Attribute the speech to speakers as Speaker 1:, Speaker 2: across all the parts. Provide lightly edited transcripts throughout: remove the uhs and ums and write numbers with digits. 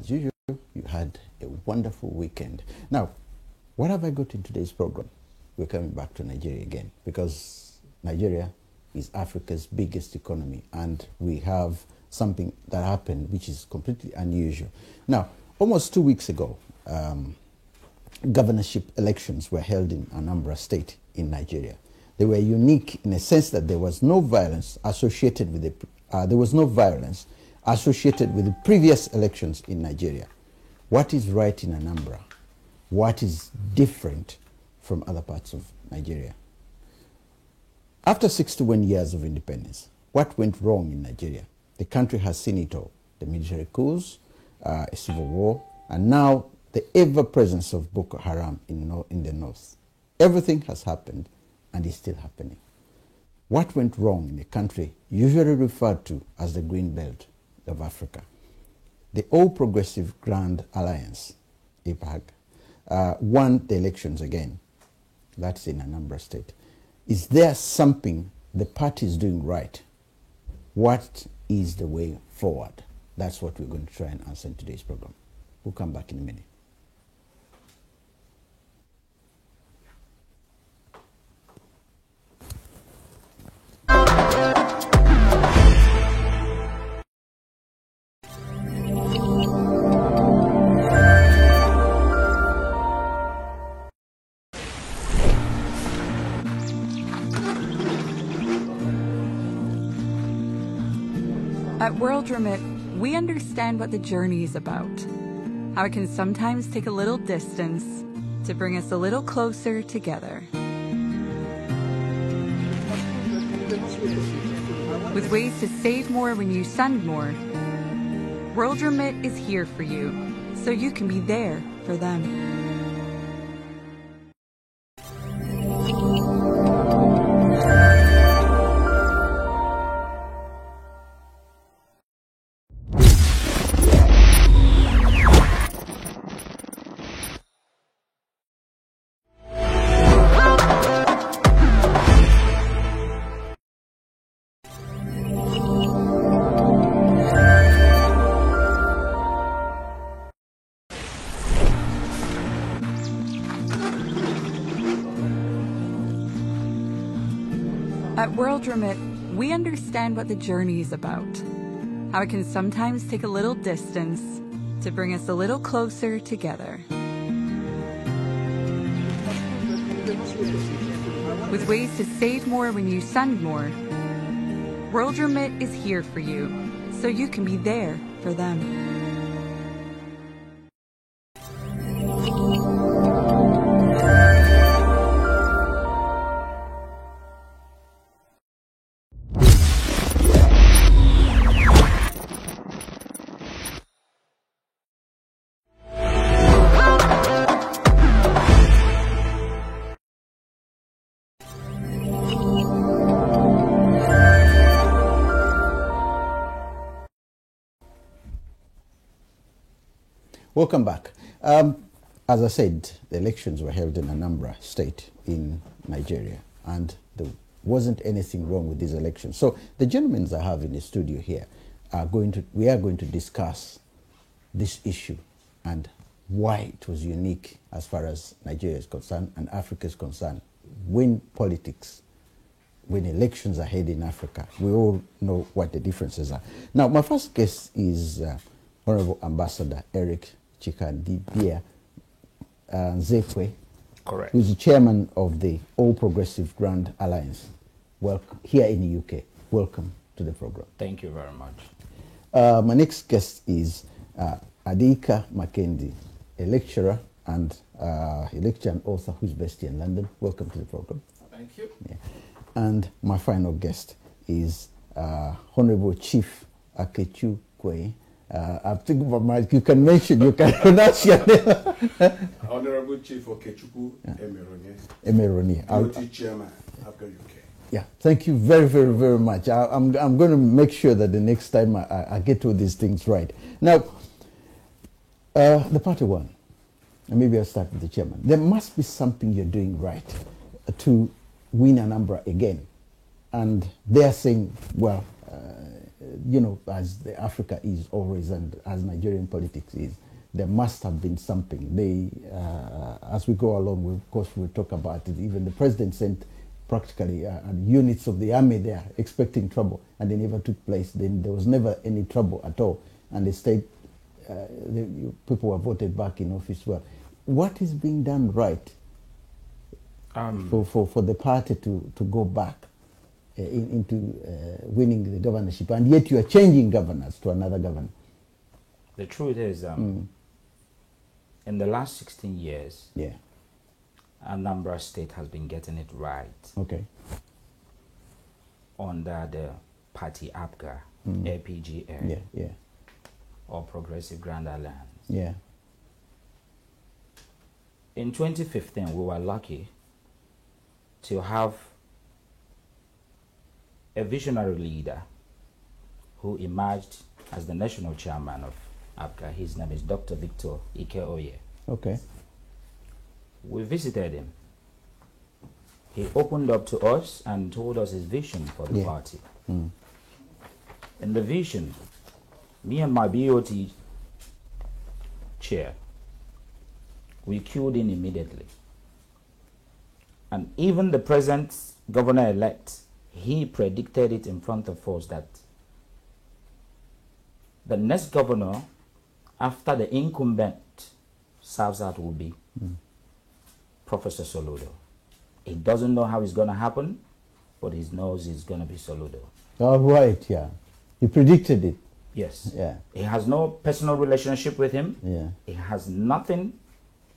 Speaker 1: as usual, you had a wonderful weekend. Now, what have I got in today's program? We're coming back to Nigeria again because Nigeria is Africa's biggest economy, and we have something that happened which is completely unusual. Now, almost 2 weeks ago, governorship elections were held in Anambra State in Nigeria. They were unique in a sense that there was no violence associated with the previous elections in Nigeria. What is right in Anambra? What is different from other parts of Nigeria? After 61 years of independence, what went wrong in Nigeria? The country has seen it all. The military coups, a civil war, and now the ever-presence of Boko Haram in the north. Everything has happened and is still happening. What went wrong in a country usually referred to as the Green Belt of Africa? The All Progressive Grand Alliance, APAG, won the elections again. That's in Anambra State. Is there something the party is doing right? What is the way forward? That's what we're going to try and answer in today's program. We'll come back in a minute.
Speaker 2: At World Remit, we understand what the journey is about, how it can sometimes take a little distance to bring us a little closer together. With ways to save more when you send more, World Remit is here for you, so you can be there for them. At World Remit, we understand what the journey is about, how it can sometimes take a little distance to bring us a little closer together. With ways to save more when you send more, World Remit is here for you, so you can be there for them.
Speaker 1: Welcome back. As I said, the elections were held in Anambra State in Nigeria, and there wasn't anything wrong with these elections. So the gentlemen I have in the studio here we are going to discuss this issue and why it was unique as far as Nigeria is concerned and Africa is concerned. When elections are held in Africa, we all know what the differences are. Now, my first guest is Honorable Ambassador Eric Chikadibia Nzekwe,
Speaker 3: correct,
Speaker 1: who is the chairman of the All Progressive Grand Alliance. Welcome here in the UK. Welcome to the program.
Speaker 3: Thank you very much.
Speaker 1: My next guest is Adika Makendi, a lecturer and author who's based here in London. Welcome to the program.
Speaker 4: Thank you.
Speaker 1: Yeah. And my final guest is Honorable Chief Akechu Kwe. I'm thinking about my, you can pronounce your name.
Speaker 4: Honorable Chief Okechukwu Emeronye.
Speaker 1: Emeronye.
Speaker 4: Deputy Chairman, Africa UK.
Speaker 1: Yeah, thank you very, very, very much. I'm going to make sure that the next time I get all these things right. Now, the party won. And maybe I'll start with the chairman. There must be something you're doing right to win Anambra again. And they're saying, well, you know, as Africa is always and as Nigerian politics is, there must have been something. They, as we go along, of course, we'll talk about it. Even the president sent practically units of the army there expecting trouble, and they never took place. Then there was never any trouble at all, and the state, people were voted back in office. Well, what is being done right for the party to go back into winning the governorship, and yet you are changing governors to another governor?
Speaker 3: The truth is, in the last 16 years,
Speaker 1: Yeah.
Speaker 3: Anambra State has been getting it right
Speaker 1: Okay.
Speaker 3: under the party APGA, APGA,
Speaker 1: Yeah. Yeah.
Speaker 3: or Progressive Grand Alliance.
Speaker 1: Yeah.
Speaker 3: In 2015, we were lucky to have a visionary leader who emerged as the national chairman of APGA. His name is Dr. Victor Ike-Oye.
Speaker 1: Okay.
Speaker 3: We visited him. He opened up to us and told us his vision for the
Speaker 1: Yeah.
Speaker 3: party. In the vision, me and my BOT chair, we queued in immediately. And even the present governor-elect, he predicted it in front of us that the next governor after the incumbent serves out will be Professor Soludo. He doesn't know how it's going to happen, but he knows it's going to be Soludo.
Speaker 1: All right. Yeah. He predicted it.
Speaker 3: Yes.
Speaker 1: Yeah.
Speaker 3: He has no personal relationship with him.
Speaker 1: Yeah.
Speaker 3: He has nothing.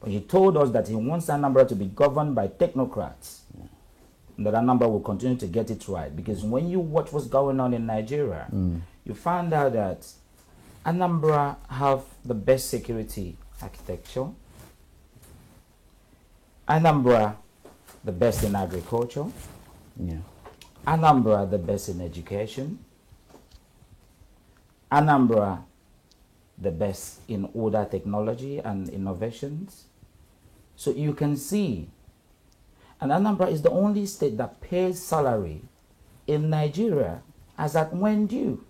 Speaker 3: But he told us that he wants Anambra to be governed by technocrats. And that Anambra will continue to get it right. Because when you watch what's going on in Nigeria, you find out that Anambra have the best security architecture. Anambra, the best in agriculture.
Speaker 1: Yeah.
Speaker 3: Anambra, the best in education. Anambra, the best in older technology and innovations. So you can see, and Anambra is the only state that pays salary in Nigeria as at when due.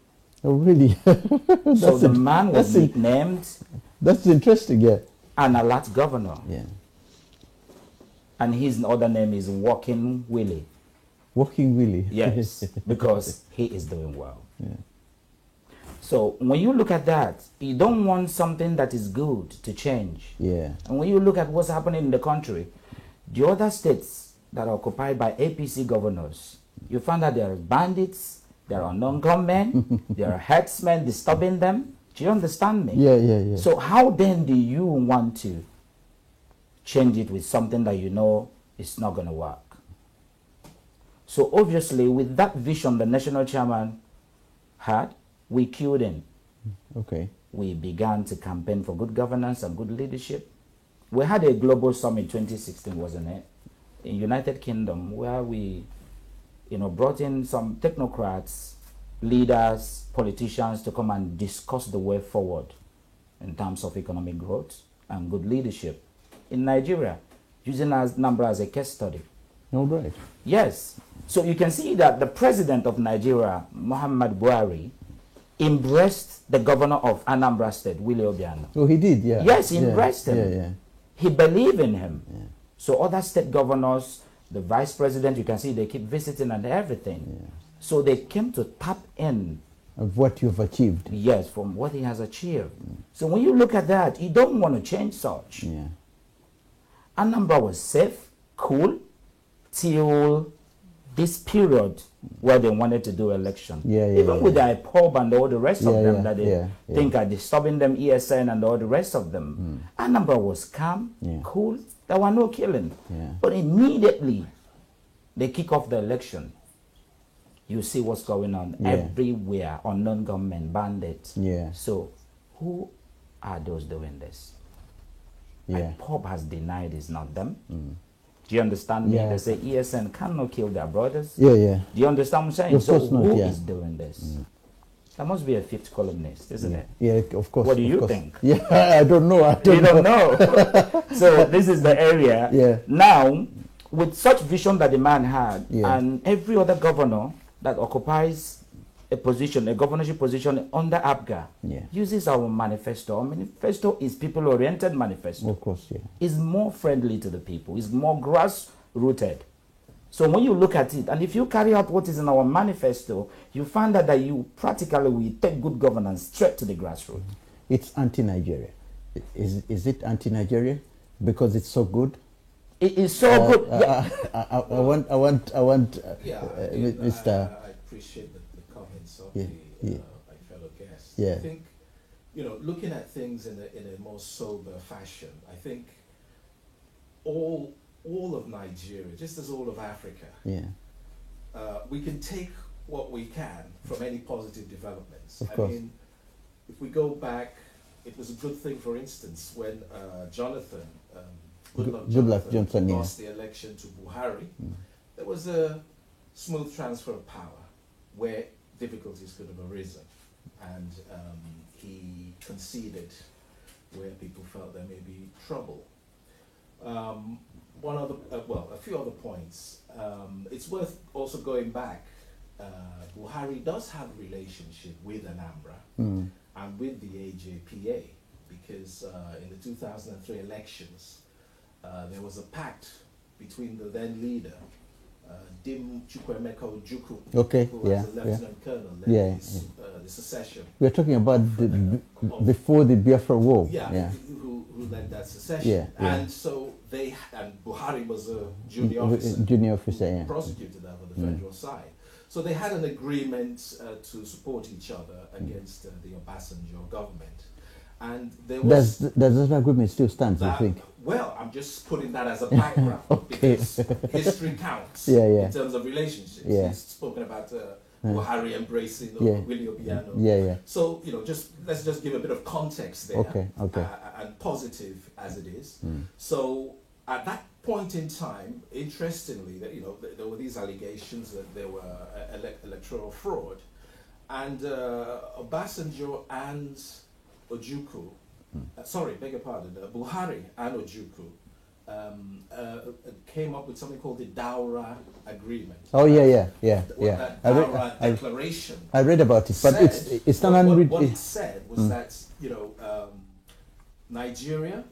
Speaker 1: Oh, really?
Speaker 3: So the man was nicknamed
Speaker 1: That's interesting. Yeah.
Speaker 3: an alert governor,
Speaker 1: Yeah.
Speaker 3: and his other name is Walking Willie.
Speaker 1: Walking Willie.
Speaker 3: Yes, because he is doing well.
Speaker 1: Yeah.
Speaker 3: So when you look at that, you don't want something that is good to change.
Speaker 1: Yeah.
Speaker 3: And when you look at what's happening in the country, the other states that are occupied by APC governors, you find that there are bandits, there are unknown gunmen, there are herdsmen disturbing them. Do you understand me?
Speaker 1: Yeah. Yeah. Yeah.
Speaker 3: So how then do you want to change it with something that you know is not going to work? So obviously, with that vision the national chairman had, we queued in.
Speaker 1: Okay.
Speaker 3: We began to campaign for good governance and good leadership. We had a global summit 2016, wasn't it? In United Kingdom, where we, brought in some technocrats, leaders, politicians to come and discuss the way forward in terms of economic growth and good leadership in Nigeria, using Anambra as a case study.
Speaker 1: All right.
Speaker 3: Yes. So you can see that the president of Nigeria, Muhammad Buhari, embraced the governor of Anambra State, Willie Obiano.
Speaker 1: Oh, he did. Yeah.
Speaker 3: Yes, he
Speaker 1: Yeah.
Speaker 3: embraced him.
Speaker 1: Yeah. Yeah.
Speaker 3: He believed in him.
Speaker 1: Yeah.
Speaker 3: So other state governors, the vice president, you can see they keep visiting and everything.
Speaker 1: Yeah.
Speaker 3: So they came to tap in,
Speaker 1: Of what you've achieved.
Speaker 3: yes, from what he has achieved. So when you look at that, you don't want to change such.
Speaker 1: Yeah.
Speaker 3: Anambra was safe, cool, till this period where they wanted to do election. Even with the IPOB and all the rest of them that they think are disturbing them, ESN and all the rest of them. Anambra was calm, cool, there were no killing. But immediately they kick off the election. You see what's going on everywhere, unknown government, bandits. So who are those doing this? IPOB has denied it's not them. Do you understand me? They say ESN cannot kill their brothers. Do you understand what I'm saying? So who is doing this? There must be a fifth columnist, isn't it?
Speaker 1: Yeah, of course.
Speaker 3: What do you think?
Speaker 1: Yeah, I don't know.
Speaker 3: You don't know. So this is the area. Now, with such vision that the man had, and every other governor that occupies a position, a governorship position under APGA,
Speaker 1: yeah,
Speaker 3: uses our manifesto. Our manifesto is people-oriented manifesto.
Speaker 1: Of course, yeah.
Speaker 3: It's more friendly to the people. It's more grass-rooted. So when you look at it, and if you carry out what is in our manifesto, you find that you practically will take good governance straight to the grassroots.
Speaker 1: It's anti-Nigeria. Is it anti-Nigeria because it's so good?
Speaker 3: It is so good.
Speaker 1: I want. Mr.
Speaker 5: I appreciate the comments of
Speaker 1: my
Speaker 5: fellow guests.
Speaker 1: Yeah.
Speaker 5: I think, looking at things in a more sober fashion, I think all of Nigeria, just as all of Africa,
Speaker 1: yeah,
Speaker 5: we can take what we can from any positive developments.
Speaker 1: Of course.
Speaker 5: I mean, if we go back, it was a good thing, for instance, when Jonathan, Goodluck Jonathan lost the election to Buhari. There was a smooth transfer of power where difficulties could have arisen, and he conceded where people felt there may be trouble. A few other points. It's worth also going back. Buhari does have a relationship with Anambra and with the AJPA, because in the 2003 elections, there was a pact between the then leader, Dim Chukwuemeka Ojukwu, who was a lieutenant colonel, led the secession.
Speaker 1: We're talking about before the Biafra War.
Speaker 5: Who led that secession. And so and Buhari was a junior officer, prosecuted that on the federal side. So they had an agreement to support each other against the Obasanjo government. And there was...
Speaker 1: Does that agreement still stand, you think?
Speaker 5: Well, I'm just putting that as a background because history counts in terms of relationships. He's spoken about Buhari embracing Willie Obiano. So, let's just give a bit of context there. And positive as it is. So at that point in time, interestingly, there were these allegations that there were electoral fraud, and Obasanjo and Ojukwu, Buhari and Ojukwu came up with something called the Daura Agreement. That Daura Declaration.
Speaker 1: I read about it, but it's not unread.
Speaker 5: What it said was that Nigeria,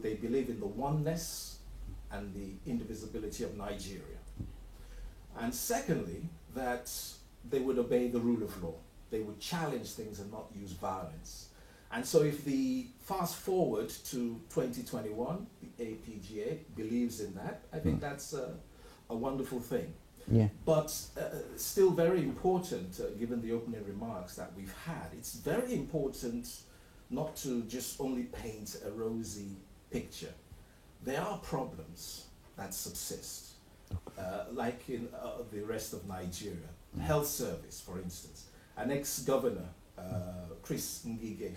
Speaker 5: they believe in the oneness and the indivisibility of Nigeria, and secondly, that they would obey the rule of law. They would challenge things and not use violence. And so if the fast forward to 2021, the APGA believes in that, I think that's a wonderful thing.
Speaker 1: Yeah.
Speaker 5: But still very important, given the opening remarks that we've had, it's very important not to just only paint a rosy picture. There are problems that subsist, like in the rest of Nigeria. Health service, for instance. An ex-governor, Chris Ngige,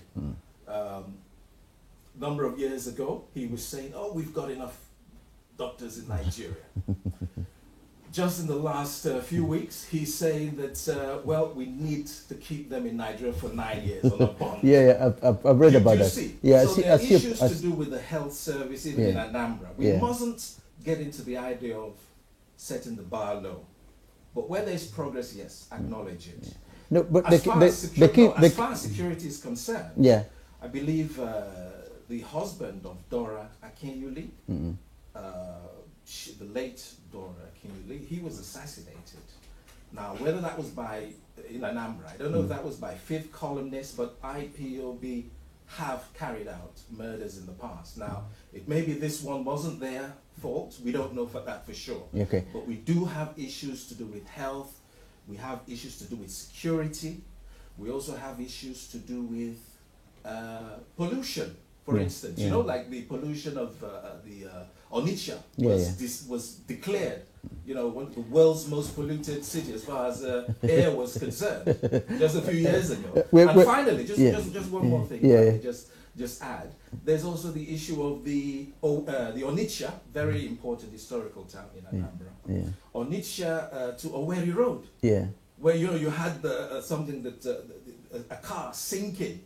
Speaker 5: number of years ago, he was saying, we've got enough doctors in Nigeria. Just in the last few weeks, he's saying that, we need to keep them in Nigeria for 9 years on a bond.
Speaker 1: I've read about that.
Speaker 5: So there are issues to do with the health service even in Anambra. We mustn't get into the idea of setting the bar low. But where there's progress, yes, acknowledge it.
Speaker 1: No, but
Speaker 5: as far as security is concerned, I believe the husband of Dora Akinyuli, the late Dora Akinyuli, he was assassinated. Now, whether that was in Anambra, I don't know if that was by fifth columnists, but IPOB have carried out murders in the past. Now, it may be this one wasn't their fault. We don't know that for sure. But we do have issues to do with health. We have issues to do with security. We also have issues to do with pollution, for instance. Like the pollution of the Onitsha was declared, one of the world's most polluted city as far as air was concerned, just a few years ago. And finally, just one more thing, just add. There's also the issue of the Onitsha, very important historical town in Anambra. Onitsha to Owerri Road, where you had something that a car sinking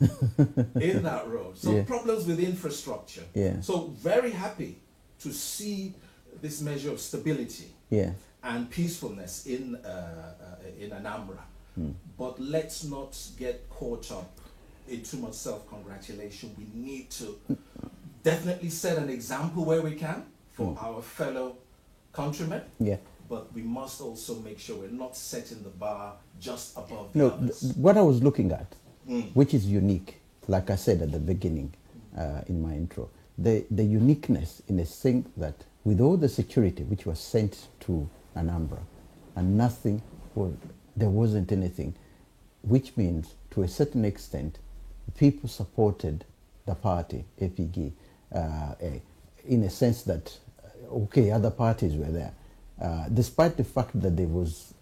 Speaker 5: in that road. So problems with infrastructure. So very happy to see this measure of stability and peacefulness in Anambra. but let's not get caught up in too much self-congratulation. We need to definitely set an example where we can for our fellow countrymen.
Speaker 1: Yeah.
Speaker 5: But we must also make sure we're not setting the bar just above the
Speaker 1: No,
Speaker 5: others.
Speaker 1: what I was looking at, which is unique, like I said at the beginning in my intro, the uniqueness in a sense that with all the security which was sent to Anambra and nothing, there wasn't anything, which means to a certain extent people supported the party, APG, in a sense that, okay, other parties were there. Despite the fact that there was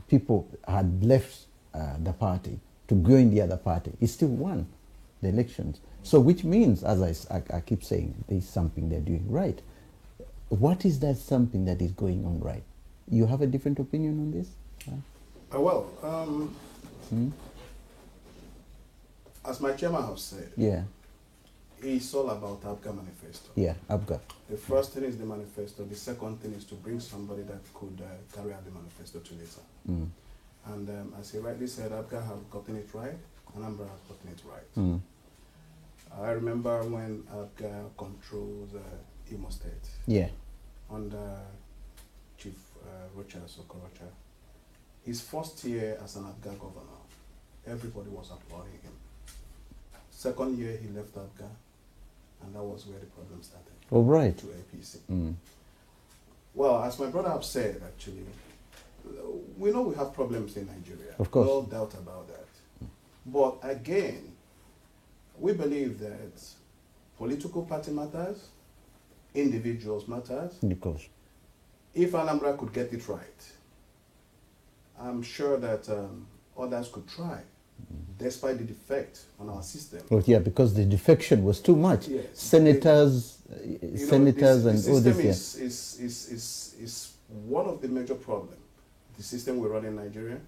Speaker 1: people had left the party to join the other party, he still won the elections. So which means, as I keep saying, there's something they're doing right. What is that something that is going on right? You have a different opinion on this?
Speaker 4: As my chairman has said,
Speaker 1: Yeah.
Speaker 4: it's all about APGA manifesto.
Speaker 1: Yeah, APGA.
Speaker 4: The first thing is the manifesto. The second thing is to bring somebody that could carry out the manifesto to later. And as he rightly said, APGA have gotten it right, Anambra has gotten it right. I remember when APGA controls Imo State.
Speaker 1: Yeah.
Speaker 4: Under Chief Rocha Sokorocha. His first year as an APGA governor, everybody was applauding him. Second year, he left APGA, and that was where the problem started.
Speaker 1: Oh, right.
Speaker 4: To APC. Well, as my brother have said, actually, we know we have problems in Nigeria.
Speaker 1: Of course.
Speaker 4: No doubt about that. But again, we believe that political party matters, individuals matters.
Speaker 1: Of course.
Speaker 4: If Anambra could get it right, I'm sure that others could try, despite the defect on our system.
Speaker 1: Oh, yeah, because the defection was too much.
Speaker 4: Yes.
Speaker 1: Senators, senators
Speaker 4: the
Speaker 1: and all this.
Speaker 4: system is one of the major problems. The system we run in Nigeria.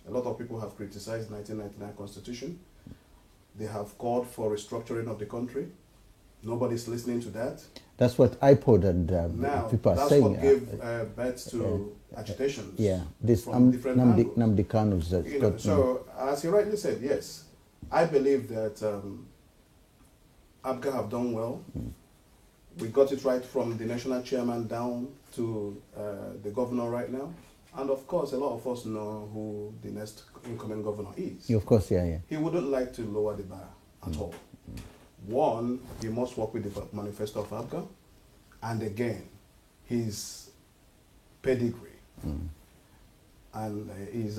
Speaker 4: A lot of people have criticized 1999 Constitution. They have called for restructuring of the country. Nobody's listening to that.
Speaker 1: That's what iPod and
Speaker 4: Now,
Speaker 1: people are
Speaker 4: that's
Speaker 1: saying.
Speaker 4: what gave birth to agitations.
Speaker 1: Yeah, this
Speaker 4: from different angles.
Speaker 1: Namdi Kanu's.
Speaker 4: So, as you rightly said, yes, I believe that APGA have done well. We got it right from the national chairman down to the governor right now. And of course, a lot of us know who the next incoming governor is.
Speaker 1: Yeah, of course, yeah.
Speaker 4: He wouldn't like to lower the bar at all. One, he must work with the manifesto of APGA, and again, his pedigree and his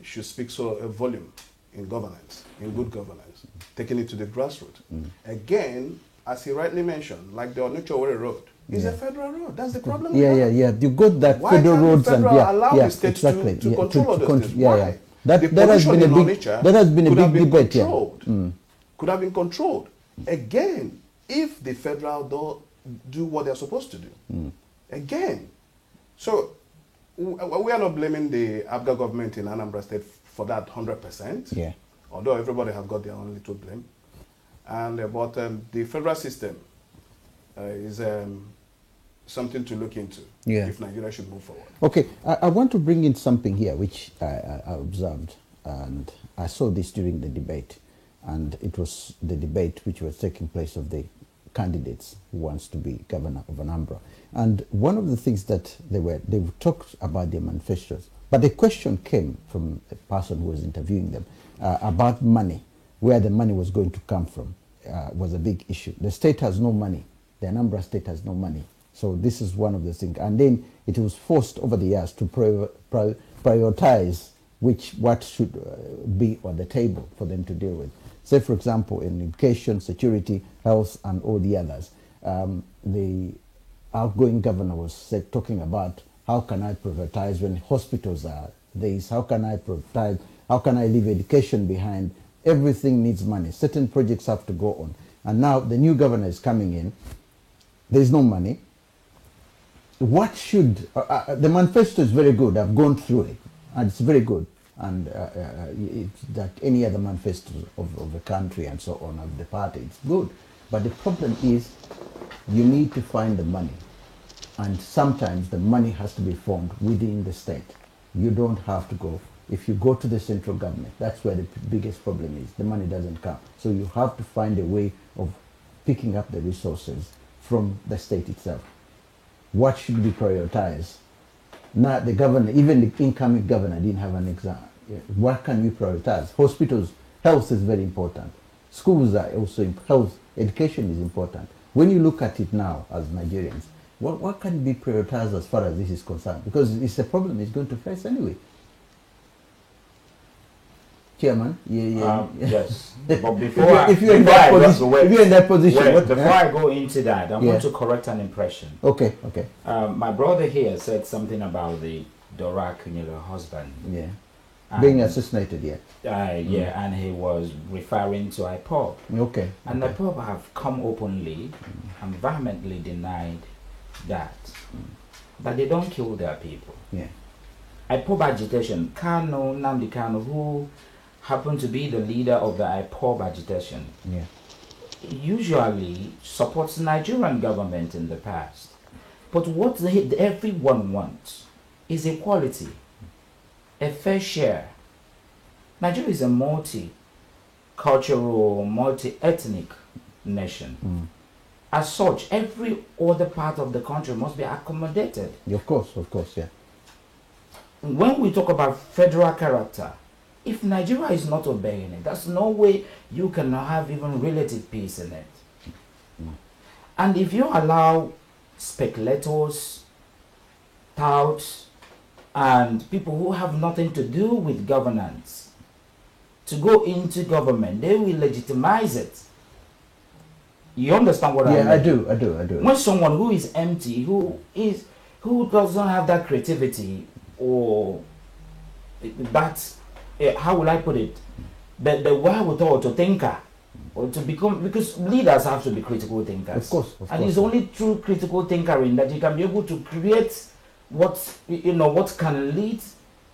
Speaker 4: should speak a volume in governance, in good governance, taking it to the grassroots. Again, as he rightly mentioned, like the Onitsha-Owerri Road, it's a federal road. That's the problem.
Speaker 1: Yeah. You got that
Speaker 4: Why
Speaker 1: federal
Speaker 4: can't
Speaker 1: roads
Speaker 4: the
Speaker 1: and
Speaker 4: federal allow the states
Speaker 1: exactly.
Speaker 4: to control all those things?
Speaker 1: Yeah,
Speaker 4: Why?
Speaker 1: yeah. That
Speaker 4: The
Speaker 1: has been a
Speaker 4: pollution
Speaker 1: big
Speaker 4: in Onitsha
Speaker 1: that has been a
Speaker 4: could have
Speaker 1: big
Speaker 4: been
Speaker 1: debate.
Speaker 4: controlled. Could have been controlled. Again, if the federal do what they're supposed to do. Again. So we are not blaming the APGA government in Anambra State for that 100%.
Speaker 1: Yeah.
Speaker 4: Although everybody have got their own little blame. And but the federal system is something to look into if Nigeria should move forward.
Speaker 1: Okay, I want to bring in something here which I observed, and I saw this during the debate, and it was the debate which was taking place of the candidates who wants to be governor of Anambra. And one of the things that they talked about their manifestos, but the question came from a person who was interviewing them about money, where the money was going to come from, was a big issue. The state has no money. The Anambra state has no money. So this is one of the things. And then it was forced over the years to prioritize what should be on the table for them to deal with. Say, for example, in education, security, health, and all the others. The outgoing governor was talking about how can I privatize when hospitals are this, how can I privatize, how can I leave education behind? Everything needs money. Certain projects have to go on. And now the new governor is coming in. There's no money. What should, the manifesto is very good. I've gone through it, and it's very good. And it's like any other manifesto of the country and so on, of the party, it's good. But the problem is you need to find the money. And sometimes the money has to be formed within the state. You don't have to go if you go to the central government, that's where the biggest problem is. The money doesn't come. So you have to find a way of picking up the resources from the state itself. What should be prioritized? Now the governor, even the incoming governor didn't have an exam. What can we prioritize? Hospitals, health is very important. Schools are also, health, education is important. When you look at it now as Nigerians, what can be prioritized as far as this is concerned? Because it's a problem it's going to face anyway. Chairman,
Speaker 3: yes. But before
Speaker 1: if you're in that position,
Speaker 3: before I go into that, I want to correct an impression.
Speaker 1: Okay.
Speaker 3: My brother here said something about the Dora Akunyili husband.
Speaker 1: Yeah. Being assassinated,
Speaker 3: and he was referring to IPOB.
Speaker 1: Okay.
Speaker 3: And IPOB have come openly and vehemently denied that they don't kill their people.
Speaker 1: Yeah.
Speaker 3: IPOB agitation, Nnamdi Kanu, who happened to be the leader of the IPOB agitation, usually supports the Nigerian government in the past. But what everyone wants is equality, a fair share. Nigeria is a multi-cultural, multi-ethnic nation. As such, every other part of the country must be accommodated.
Speaker 1: Of course, yeah.
Speaker 3: When we talk about federal character, if Nigeria is not obeying it, there's no way you can have even relative peace in it. And if you allow speculators, touts, and people who have nothing to do with governance to go into government, they will legitimize it. You understand what I mean?
Speaker 1: Yeah, I do.
Speaker 3: When someone who is empty, who doesn't have that creativity, or that, how will I put it, the wherewithal to tinker, or to become, because leaders have to be critical thinkers.
Speaker 1: Of course.
Speaker 3: And it's only through critical tinkering that you can be able to create what can lead,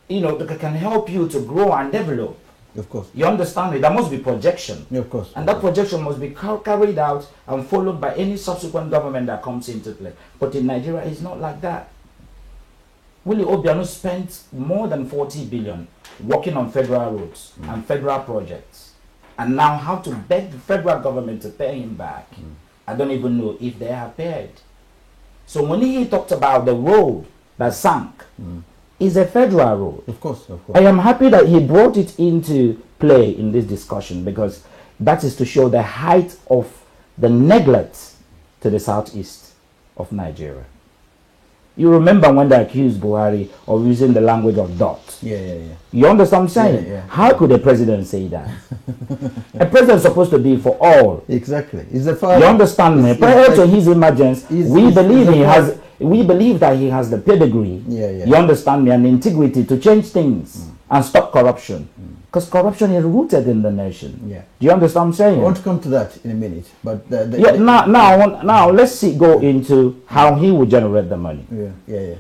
Speaker 3: that can help you to grow and develop.
Speaker 1: Of course.
Speaker 3: You understand me? There must be projection.
Speaker 1: Yeah, of course.
Speaker 3: And that projection must be carried out and followed by any subsequent government that comes into play. But in Nigeria, it's not like that. Willie Obiano spent more than 40 billion working on federal roads and federal projects. And now how to beg the federal government to pay him back, I don't even know if they have paid. So when he talked about the road that sank, is a federal road.
Speaker 1: Of course.
Speaker 3: I am happy that he brought it into play in this discussion, because that is to show the height of the neglect to the southeast of Nigeria. You remember when they accused Buhari of using the language of dot.
Speaker 1: Yeah.
Speaker 3: You understand what I'm saying?
Speaker 1: Yeah.
Speaker 3: How could a president say that? A president is supposed to be for all.
Speaker 1: Exactly. Is the father.
Speaker 3: You understand me? Prior to his emergence, we believe that he has the pedigree.
Speaker 1: Yeah.
Speaker 3: You understand me? And integrity to change things and stop corruption. Because corruption is rooted in the nation.
Speaker 1: Yeah.
Speaker 3: Do you understand what I'm saying?
Speaker 1: I want to come to that in a minute, but
Speaker 3: now let's go into how he will generate the money.
Speaker 1: Yeah.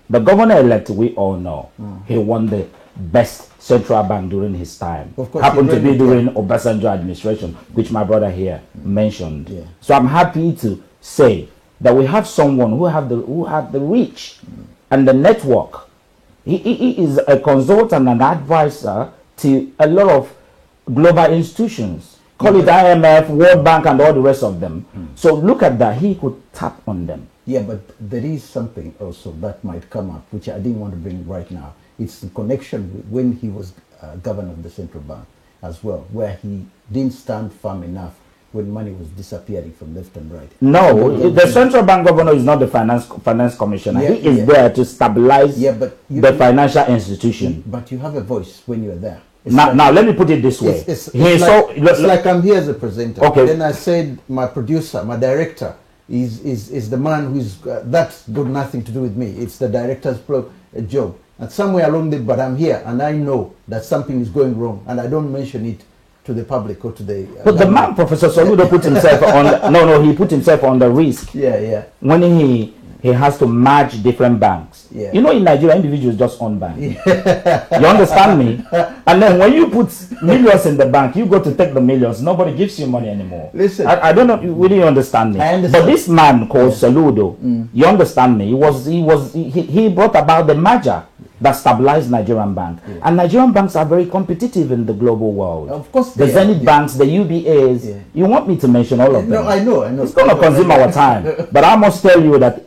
Speaker 3: The governor-elect, we all know, he won the best central bank during his time.
Speaker 1: Of course,
Speaker 3: happened to be during Obasanjo administration, which my brother here mentioned.
Speaker 1: Yeah.
Speaker 3: So I'm happy to say that we have someone who have the reach and the network. He is a consultant and advisor to a lot of global institutions. Call it IMF, World Bank, and all the rest of them. So look at that. He could tap on them.
Speaker 1: Yeah, but there is something also that might come up, which I didn't want to bring right now. It's the connection with when he was governor of the central bank as well, where he didn't stand firm enough when money was disappearing from left and right.
Speaker 3: No, the central bank governor is not the finance commissioner. He is there to stabilize the financial institution.
Speaker 1: But you have a voice when you're there.
Speaker 3: Now let me put it this way.
Speaker 1: It's like I'm here as a presenter. Okay. Then I said my producer, my director, is the man who's that's got nothing to do with me. It's the director's job. And somewhere along the, but I'm here and I know that something is going wrong, and I don't mention it to the public or to the.
Speaker 3: But the man, Professor Soludo, put himself on. He put himself on the risk.
Speaker 1: Yeah.
Speaker 3: When he has to merge different banks.
Speaker 1: Yeah.
Speaker 3: You know, in Nigeria, individuals just own banks. You understand me? And then when you put millions in the bank, you go to take the millions. Nobody gives you money anymore.
Speaker 1: Listen,
Speaker 3: I don't know. Will you understand me?
Speaker 1: I understand.
Speaker 3: But this man called Soludo, you understand me? He brought about the merger that stabilized Nigerian bank. And Nigerian banks are very competitive in the global world.
Speaker 1: Of course
Speaker 3: the Zenith banks, the UBAs, you want me to mention all of them?
Speaker 1: No, I know.
Speaker 3: It's going to consume our time. But I must tell you that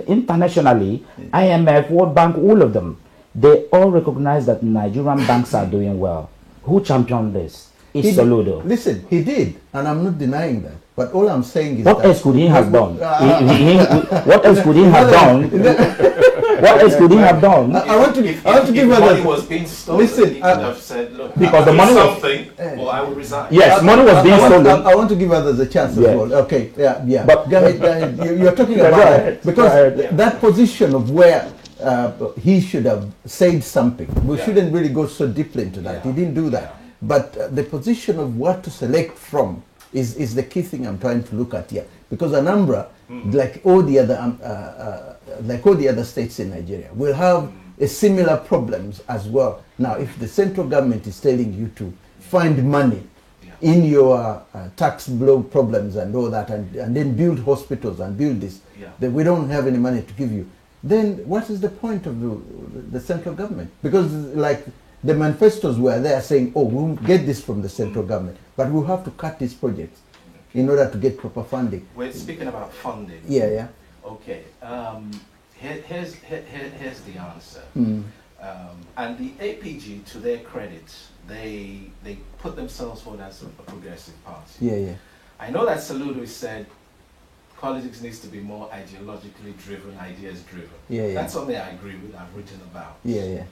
Speaker 3: internationally, IMF, World Bank, all of them, they all recognize that Nigerian banks are doing well. Who championed this? It's Soludo.
Speaker 1: Listen, he did, and I'm not denying that. But all I'm saying is
Speaker 3: what else could he have done? What else could he have done? What else could he have done?
Speaker 5: I want to give others. Money was being stolen.
Speaker 1: Listen,
Speaker 5: he could have said, "Look,
Speaker 3: because the money was
Speaker 5: something, or I will resign."
Speaker 3: Yes, money was being stolen.
Speaker 1: I want to give others a chance as well. Okay, yeah. But you're talking about it because that position of where he should have said something. We shouldn't really go so deeply into that. He didn't do that. But the position of what to select from is the key thing I'm trying to look at here. Because Anambra, like all the other states in Nigeria, will have a similar problems as well. Now, if the central government is telling you to find money in your tax blow problems and all that, and then build hospitals and build this, that we don't have any money to give you, then what is the point of the central government? Because like the manifestos were there saying, oh, we'll get this from the central government, but we'll have to cut these projects in order to get proper funding.
Speaker 5: We're speaking about funding.
Speaker 1: Yeah.
Speaker 5: Okay. Here's the answer. And the APG, to their credit, they put themselves forward as a progressive party.
Speaker 1: Yeah.
Speaker 5: I know that Soludo said politics needs to be more ideologically driven, ideas driven.
Speaker 1: Yeah.
Speaker 5: That's something I agree with. I've written about.
Speaker 1: Yeah.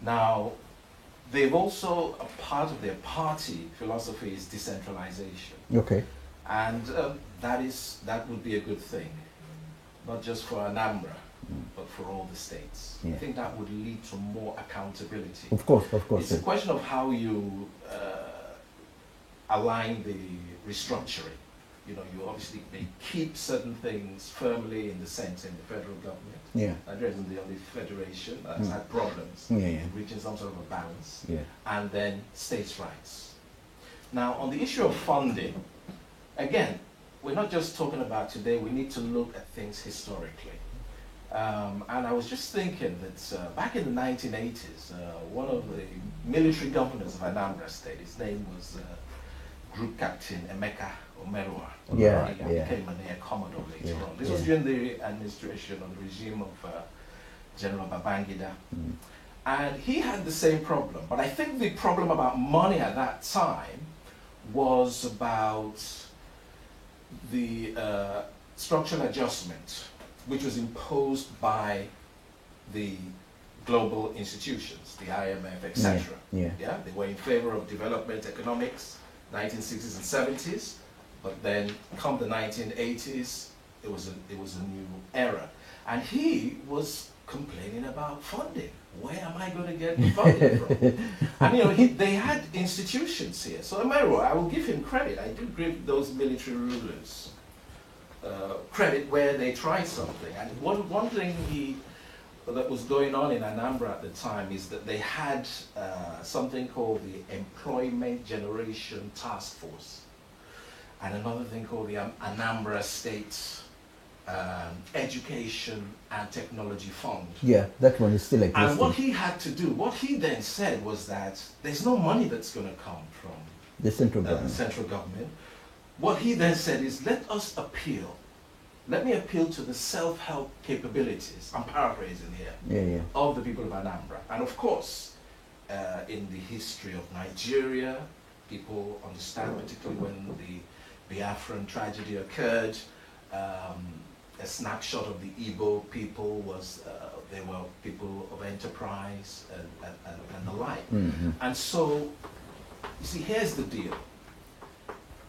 Speaker 5: Now, they've also, a part of their party philosophy is decentralization.
Speaker 1: Okay.
Speaker 5: And that would be a good thing, not just for Anambra, but for all the states. I think that would lead to more accountability.
Speaker 1: Of course.
Speaker 5: It's a question of how you align the restructuring. You obviously may keep certain things firmly in the center, in the federal government. Nigeria isn't the only federation that's had problems reaching some sort of a balance. And then states' rights. Now, on the issue of funding, again, we're not just talking about today, we need to look at things historically. And I was just thinking that back in the 1980s, one of the military governors of Anambra State, his name was Group Captain Emeka Omerua. He became an Air Commodore later on. This was during the administration or the regime of General Babangida. And he had the same problem. But I think the problem about money at that time was about the structural adjustment, which was imposed by the global institutions, the IMF, etc. They were in favor of development economics, 1960s and 70s, but then come the 1980s, it was a new era. And he was complaining about funding. Where am I going to get the funding from? And they had institutions here. So Omerua, I will give him credit. I do give those military rulers credit where they tried something. And one thing that was going on in Anambra at the time is that they had something called the Employment Generation Task Force, and another thing called the Anambra State Education and Technology Fund.
Speaker 1: Yeah, that one is still existing.
Speaker 5: And what he had to do, what he then said was that there's no money that's going to come from
Speaker 1: the central
Speaker 5: government. What he then said is, let me appeal to the self-help capabilities, I'm paraphrasing here, of the people of Anambra. And of course, in the history of Nigeria, people understand, particularly when the Biafran tragedy occurred, a snapshot of the Igbo people was, they were people of enterprise and the like. And so, you see, here's the deal.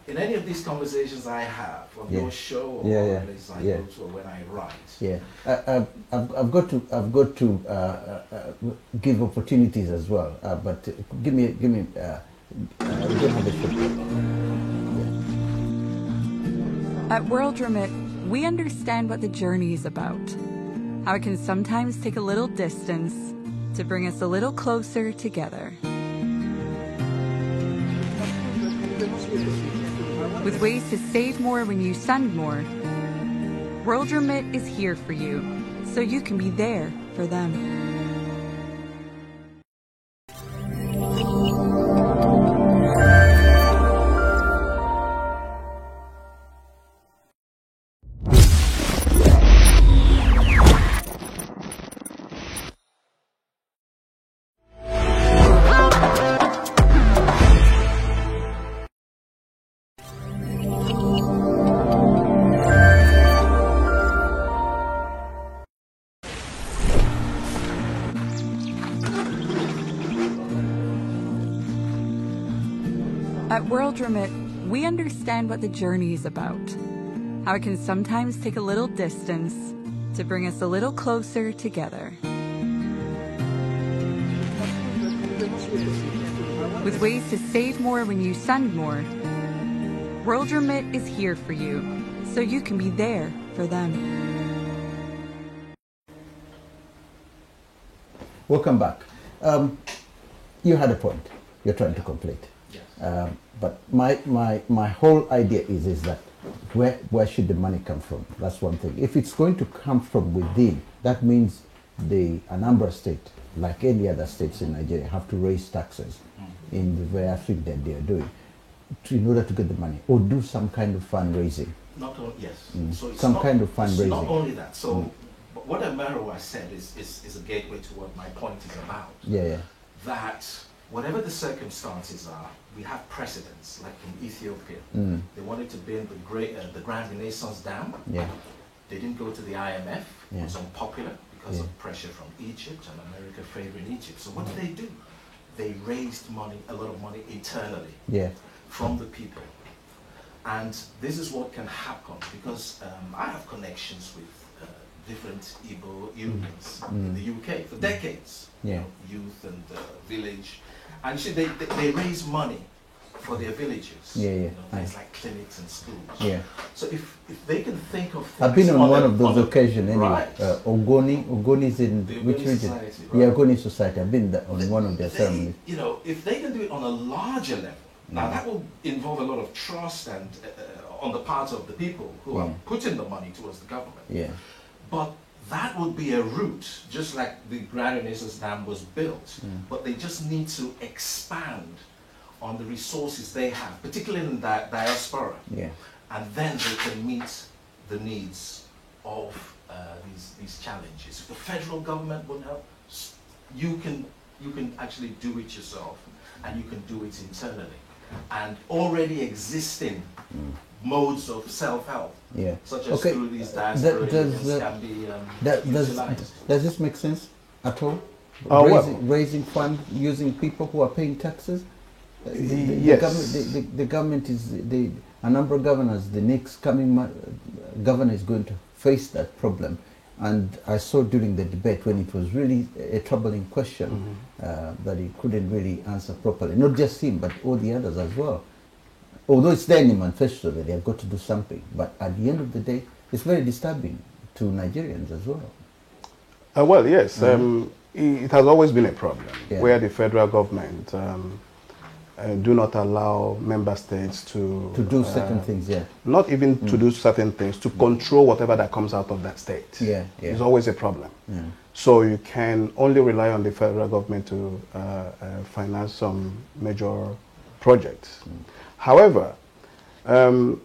Speaker 5: In any of these conversations I have on your show or a place I go to or when I write,
Speaker 1: I've got to give opportunities as well. But give me.
Speaker 2: At World Remit, we understand what the journey is about. How it can sometimes take a little distance to bring us a little closer together. With ways to save more when you send more, World Remit is here for you, so you can be there for them. At World Remit, we understand what the journey is about, how it can sometimes take a little distance to bring us a little closer together. With ways to save more when you send more, World Remit is here for you, so you can be there for them.
Speaker 1: Welcome back. You had a point you're trying to complete.
Speaker 5: Yes.
Speaker 1: But my whole idea is that where should the money come from? That's one thing. If it's going to come from within, that means the Anambra state, like any other states in Nigeria, have to raise taxes in the various things that they are doing in order to get the money, or do some kind of fundraising.
Speaker 5: Not only, yes. So it's
Speaker 1: some
Speaker 5: not,
Speaker 1: kind of fundraising.
Speaker 5: It's not only that. So what Ameriwa said is a gateway to what my point is about.
Speaker 1: Yeah.
Speaker 5: That whatever the circumstances are, we have precedents, like in Ethiopia. They wanted to build the Grand Renaissance Dam.
Speaker 1: Yeah.
Speaker 5: They didn't go to the IMF.
Speaker 1: Yeah.
Speaker 5: It was unpopular because of pressure from Egypt and America favoring Egypt. So what did they do? They raised money, a lot of money internally from the people. And this is what can happen because I have connections with different Igbo unions in the UK for decades. You know, youth and village. And you see, they raise money for their villages. You know, things like clinics and schools. So if they can think of things,
Speaker 1: I've been on one of those occasions anyway.
Speaker 5: Right.
Speaker 1: Ogoni is in which region?
Speaker 5: Society, right?
Speaker 1: Yeah, Ogoni Society. I've been on one of their ceremonies.
Speaker 5: You know, if they can do it on a larger level, now that will involve a lot of trust and on the part of the people who are putting the money towards the government. But that would be a route, just like the Grand Renaissance Dam was built. But they just need to expand on the resources they have, particularly in the diaspora. And then they can meet the needs of these challenges. If the federal government would help, you can actually do it yourself, and you can do it internally. And already existing modes of self-help, such as through these diaspora unions, can be utilized.
Speaker 1: Does this make sense at all? Raising funds using people who are paying taxes? The government is a number of governors. The next coming governor is going to face that problem, and I saw during the debate when it was really a troubling question that he couldn't really answer properly. Not just him, but all the others as well. Although it's there in the manifesto that they have got to do something, but at the end of the day, it's very disturbing to Nigerians as well.
Speaker 4: Well, yes, it has always been a problem where the federal government do not allow member states to
Speaker 1: do certain things,
Speaker 4: not even to do certain things, to control whatever that comes out of that state. It's always a problem. So you can only rely on the federal government to finance some major projects. However, in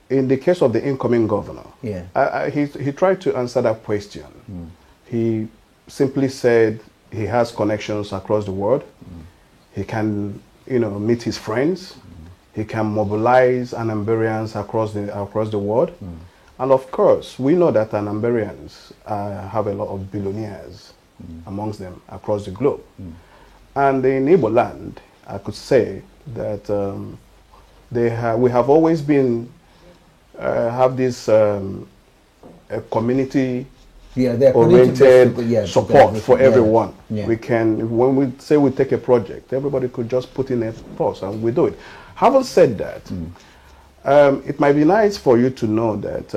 Speaker 4: the case of the incoming governor, he tried to answer that question. He simply said he has connections across the world. He can, meet his friends. He can mobilize Anambarians across the world. And of course, we know that Anambarians have a lot of billionaires amongst them across the globe. And in Igbo land, I could say that we have always been have this community oriented support for everyone. We can, when we say we take a project, everybody could just put in a pause and we do it. Having said that, it might be nice for you to know that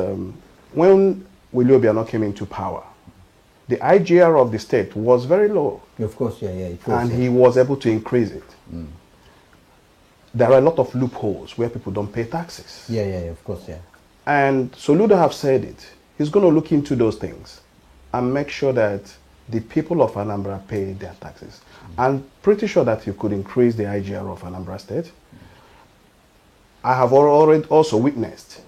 Speaker 4: when Willie Obiano came into power, the IGR of the state was very low.
Speaker 1: Of course, it was,
Speaker 4: and he was able to increase it. There are a lot of loopholes where people don't pay taxes.
Speaker 1: Of course,
Speaker 4: And Soludo have said it. He's going to look into those things and make sure that the people of Anambra pay their taxes. I'm pretty sure that you could increase the IGR of Anambra State. I have already also witnessed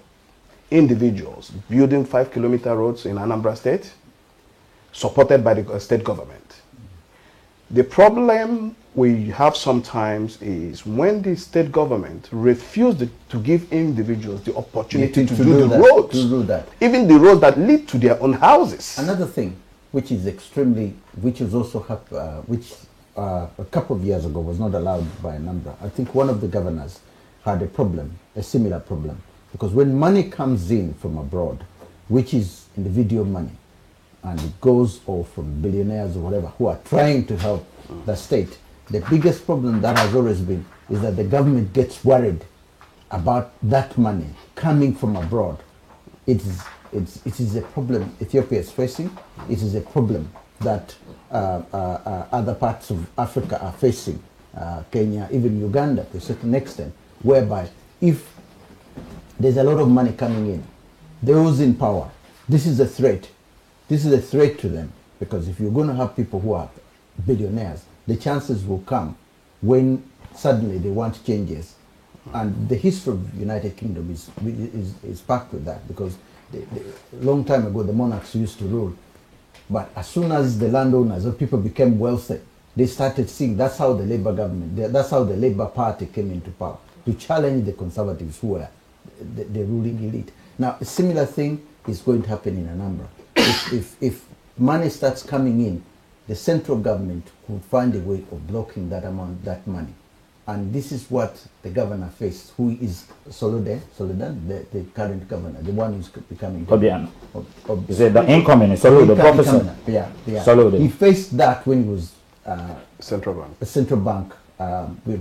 Speaker 4: individuals building 5-kilometer roads in Anambra State, supported by the state government. The problem we have sometimes is when the state government refuses to give individuals the opportunity to do the roads, even the roads that lead to their own houses.
Speaker 1: Another thing, which is extremely, which is also which a couple of years ago was not allowed by Anambra. I think one of the governors had a problem, a similar problem, because when money comes in from abroad, which is individual money, and it goes or from billionaires or whatever who are trying to help the state, the biggest problem that has always been is that the government gets worried about that money coming from abroad. It is a problem Ethiopia is facing. It is a problem that other parts of Africa are facing, Kenya, even Uganda to a certain extent, whereby if there's a lot of money coming in, those in power, this is a threat. This is a threat to them, because if you're going to have people who are billionaires, the chances will come when suddenly they want changes. And the history of the United Kingdom is packed with that, because a long time ago the monarchs used to rule, but as soon as the landowners or people became wealthy, they started seeing that's how the Labour government, that's how the Labour Party came into power, to challenge the Conservatives who were the ruling elite. Now, a similar thing is going to happen in Anambra. If money starts coming in, the central government could find a way of blocking that money. And this is what the governor faced, who is Soludo, the current governor, the one who's becoming governor.
Speaker 3: Is it the incoming? Soludo, Professor?
Speaker 1: Yeah.
Speaker 3: Soludo.
Speaker 1: He faced that when he was
Speaker 4: Central Bank.
Speaker 1: A central bank,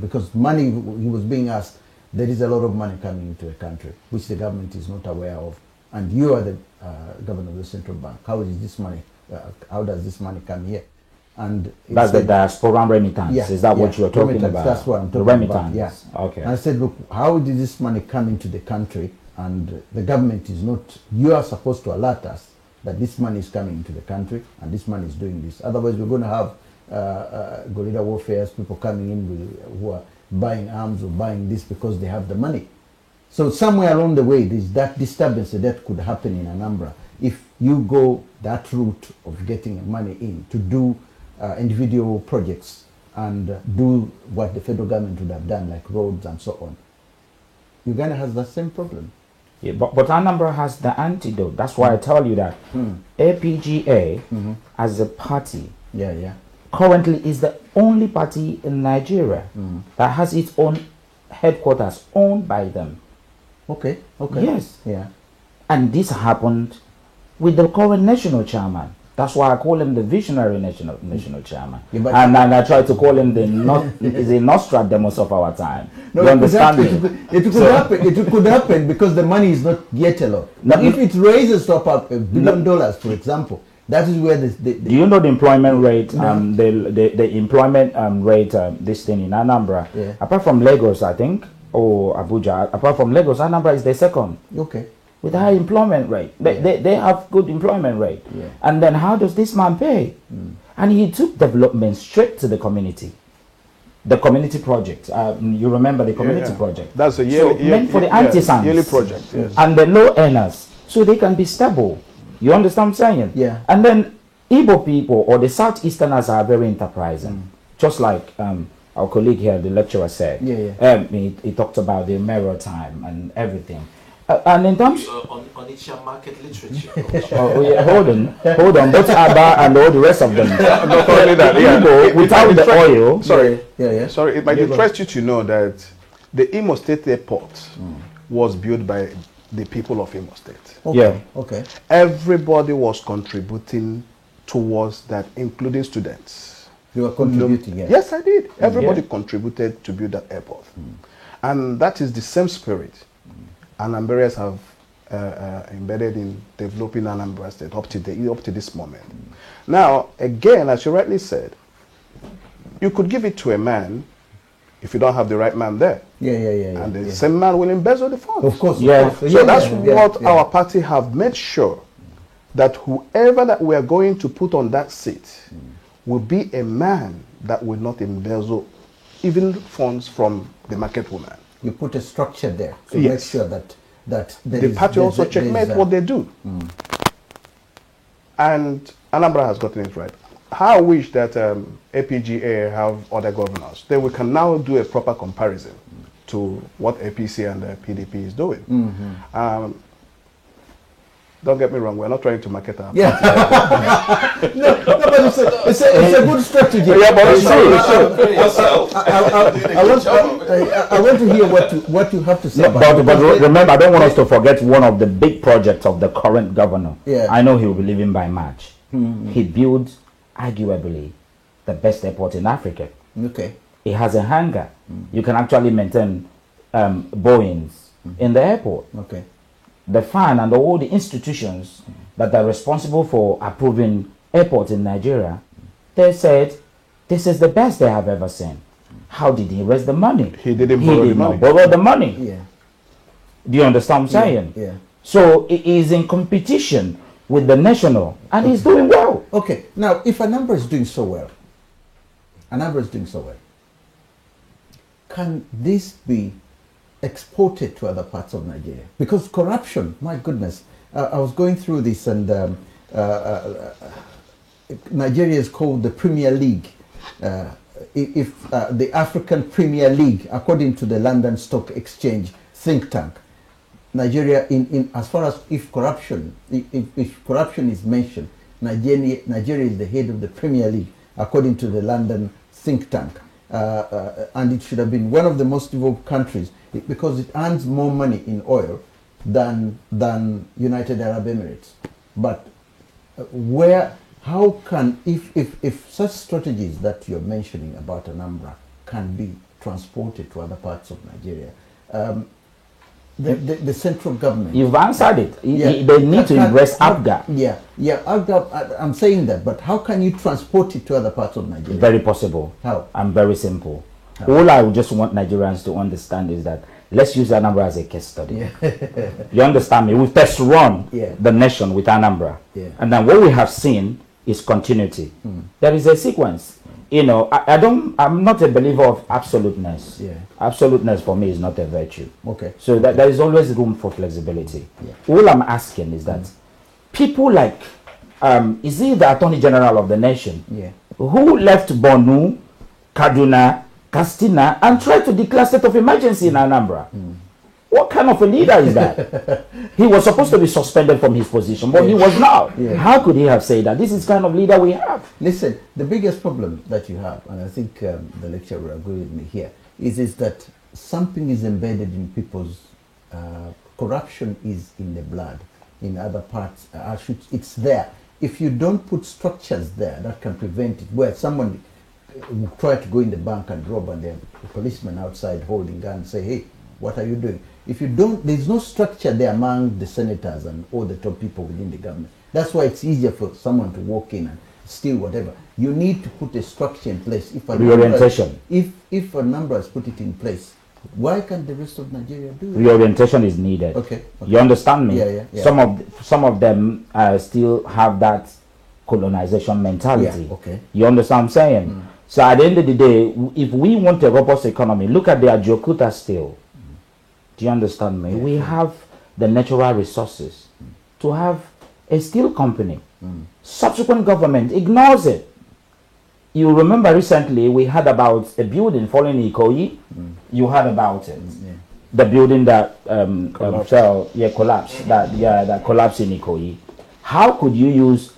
Speaker 1: because money, he was being asked, there is a lot of money coming into the country, which the government is not aware of. And you are the governor of the central bank. How is this money? How does this money come here? And
Speaker 3: that's the diaspora remittance. Yeah, is that what you're talking about?
Speaker 1: That's what I'm talking about. Yeah.
Speaker 3: Okay.
Speaker 1: And I said, look, how did this money come into the country? And the government is not. You are supposed to alert us that this money is coming into the country and this money is doing this. Otherwise, we're going to have guerrilla warfare, people coming in who are buying arms or buying this because they have the money. So somewhere along the way, there's that disturbance that could happen in Anambra if you go that route of getting money in to do individual projects and do what the federal government would have done, like roads and so on. Uganda has the same problem.
Speaker 3: Yeah, but Anambra has the antidote. That's why I tell you that APGA as a party currently is the only party in Nigeria that has its own headquarters owned by them.
Speaker 1: Okay.
Speaker 3: Yes.
Speaker 1: Yeah.
Speaker 3: And this happened with the current national chairman. That's why I call him the visionary national chairman. Yeah, and I try to call him the Nostradamus of our time.
Speaker 1: No, you understand me? It could happen because the money is not yet a lot. Now, if it raises up $1 billion, for example, that is where the
Speaker 3: do you know the employment rate? The employment rate. This thing in Anambra, apart from Lagos, I think, or Abuja. Apart from Lagos, Anambra is the second.
Speaker 1: Okay.
Speaker 3: With high employment rate. They have good employment rate. Yeah. And then how does this man pay? And he took development straight to the community. The community project. You remember the community project.
Speaker 4: That's a yearly,
Speaker 3: meant for the artisans.
Speaker 4: Yearly project, yes.
Speaker 3: And the low earners. So they can be stable. You understand what I'm saying?
Speaker 1: Yeah.
Speaker 3: And then Igbo people or the Southeasterners are very enterprising. Just like our colleague here, the lecturer said. He talked about the mirror time and everything. And in terms
Speaker 5: on Onitsha market literature.
Speaker 3: Hold on. Both Abba and all the rest of them.
Speaker 4: Not only that,
Speaker 3: without the oil.
Speaker 4: Sorry, it might interest you to know that the Imo State Airport was built by the people of Imo State.
Speaker 1: Okay.
Speaker 4: Everybody was contributing towards that, including students.
Speaker 1: You were contributing,
Speaker 4: Yes, I did. Everybody contributed to build that airport. And that is the same spirit Anambras have embedded in developing Anambra State up to this moment. Now, again, as you rightly said, you could give it to a man if you don't have the right man there. And the same man will embezzle the funds.
Speaker 1: Of course.
Speaker 4: So that's what our party have made sure, that whoever that we are going to put on that seat will be a man that will not embezzle even funds from the market woman.
Speaker 1: You put a structure there to make sure that
Speaker 4: the party also checkmate what they do. And Anambra has gotten it right. How I wish that APGA have other governors. Then we can now do a proper comparison to what APC and the PDP is doing. Don't get me wrong, we're not trying to market our
Speaker 1: Yeah.
Speaker 4: party.
Speaker 1: no, but it's a good strategy.
Speaker 4: Yeah, but it's true.
Speaker 1: I want to hear what you have to say.
Speaker 3: No, but remember, I don't want us to forget one of the big projects of the current governor.
Speaker 1: Yeah.
Speaker 3: I know he will be leaving by March. He built, arguably, the best airport in Africa.
Speaker 1: Okay.
Speaker 3: It has a hangar. You can actually maintain Boeings in the airport.
Speaker 1: Okay.
Speaker 3: The FAN and all the institutions that are responsible for approving airports in Nigeria, they said this is the best they have ever seen. How did he raise the money?
Speaker 4: He didn't
Speaker 3: He
Speaker 4: borrow the
Speaker 3: did
Speaker 4: money.
Speaker 3: not borrow the money.
Speaker 1: Yeah.
Speaker 3: Do you understand what I'm saying?
Speaker 1: Yeah.
Speaker 3: So it is in competition with the national, and he's doing well.
Speaker 1: Okay. Now, if Anambra is doing so well, can this be exported to other parts of Nigeria? Because corruption, my goodness, I was going through this, and Nigeria is called the Premier League. If the African Premier League, according to the London Stock Exchange think tank, Nigeria, in as far as if corruption is mentioned, Nigeria is the head of the Premier League, according to the London think tank. And it should have been one of the most developed countries because it earns more money in oil than United Arab Emirates. But how can, if such strategies that you're mentioning about Anambra can be transported to other parts of Nigeria, the central government...
Speaker 3: You've answered it. They need to embrace APGA.
Speaker 1: Yeah, APGA, I'm saying that, but how can you transport it to other parts of Nigeria?
Speaker 3: Very possible.
Speaker 1: How?
Speaker 3: And very simple. All I just want Nigerians to understand is that let's use Anambra as a case study.
Speaker 1: Yeah.
Speaker 3: You understand me? We've test run
Speaker 1: Yeah.
Speaker 3: the nation with Anambra.
Speaker 1: Yeah.
Speaker 3: And then what we have seen is continuity. There is a sequence. You know, I'm not a believer of absoluteness.
Speaker 1: Yeah.
Speaker 3: Absoluteness for me is not a virtue.
Speaker 1: Okay.
Speaker 3: So that there is always room for flexibility.
Speaker 1: Yeah.
Speaker 3: All I'm asking is that people like, is he the Attorney General of the nation?
Speaker 1: Yeah.
Speaker 3: Who left Borno, Kaduna, Katsina and tried to declare state of emergency in Anambra? What kind of a leader is that? He was supposed to be suspended from his position, but he was not.
Speaker 1: Yeah.
Speaker 3: How could he have said that? This is the kind of leader we have.
Speaker 1: Listen, the biggest problem that you have, and I think the lecturer will agree with me here, is that something is embedded in people's... corruption is in the blood. In other parts, it's there. If you don't put structures there that can prevent it, where someone will try to go in the bank and rob, and the policeman outside holding gun and say, hey, what are you doing? If you don't, there's no structure there among the senators and all the top people within the government. That's why it's easier for someone to walk in and steal whatever. You need to put a structure in place. If
Speaker 3: Reorientation.
Speaker 1: If a number has put it in place, why can't the rest of Nigeria do it?
Speaker 3: Reorientation is needed.
Speaker 1: Okay.
Speaker 3: You understand me?
Speaker 1: Yeah.
Speaker 3: Some of them still have that colonization mentality.
Speaker 1: Yeah, okay.
Speaker 3: You understand what I'm saying? So at the end of the day, if we want a robust economy, look at the Ajokuta steel. Do you understand me? We have the natural resources to have a steel company. Subsequent government ignores it. You remember recently we heard about a building falling in Ikoyi. You heard about it. The building that collapsed. That collapsed in Ikoyi. How could you use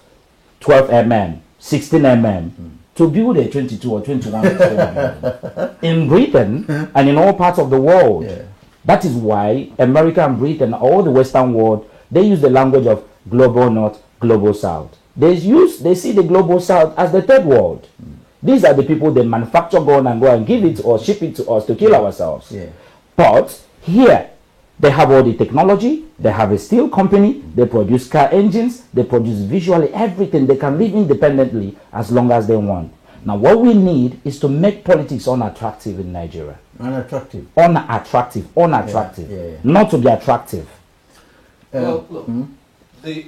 Speaker 3: 12 mm, 16 mm to build a 22 or 21 mm in Britain and in all parts of the world?
Speaker 1: Yeah.
Speaker 3: That is why America and Britain, all the Western world, they use the language of global north, global south. They see the global south as the third world. These are the people they manufacture go and give it or ship it to us to kill ourselves.
Speaker 1: Yeah.
Speaker 3: But here, they have all the technology, they have a steel company, they produce car engines, they produce visually everything. They can live independently as long as they want. Now, what we need is to make politics unattractive in Nigeria.
Speaker 1: Unattractive.
Speaker 3: Unattractive.
Speaker 1: Yeah.
Speaker 3: Not to be attractive.
Speaker 5: Well, look,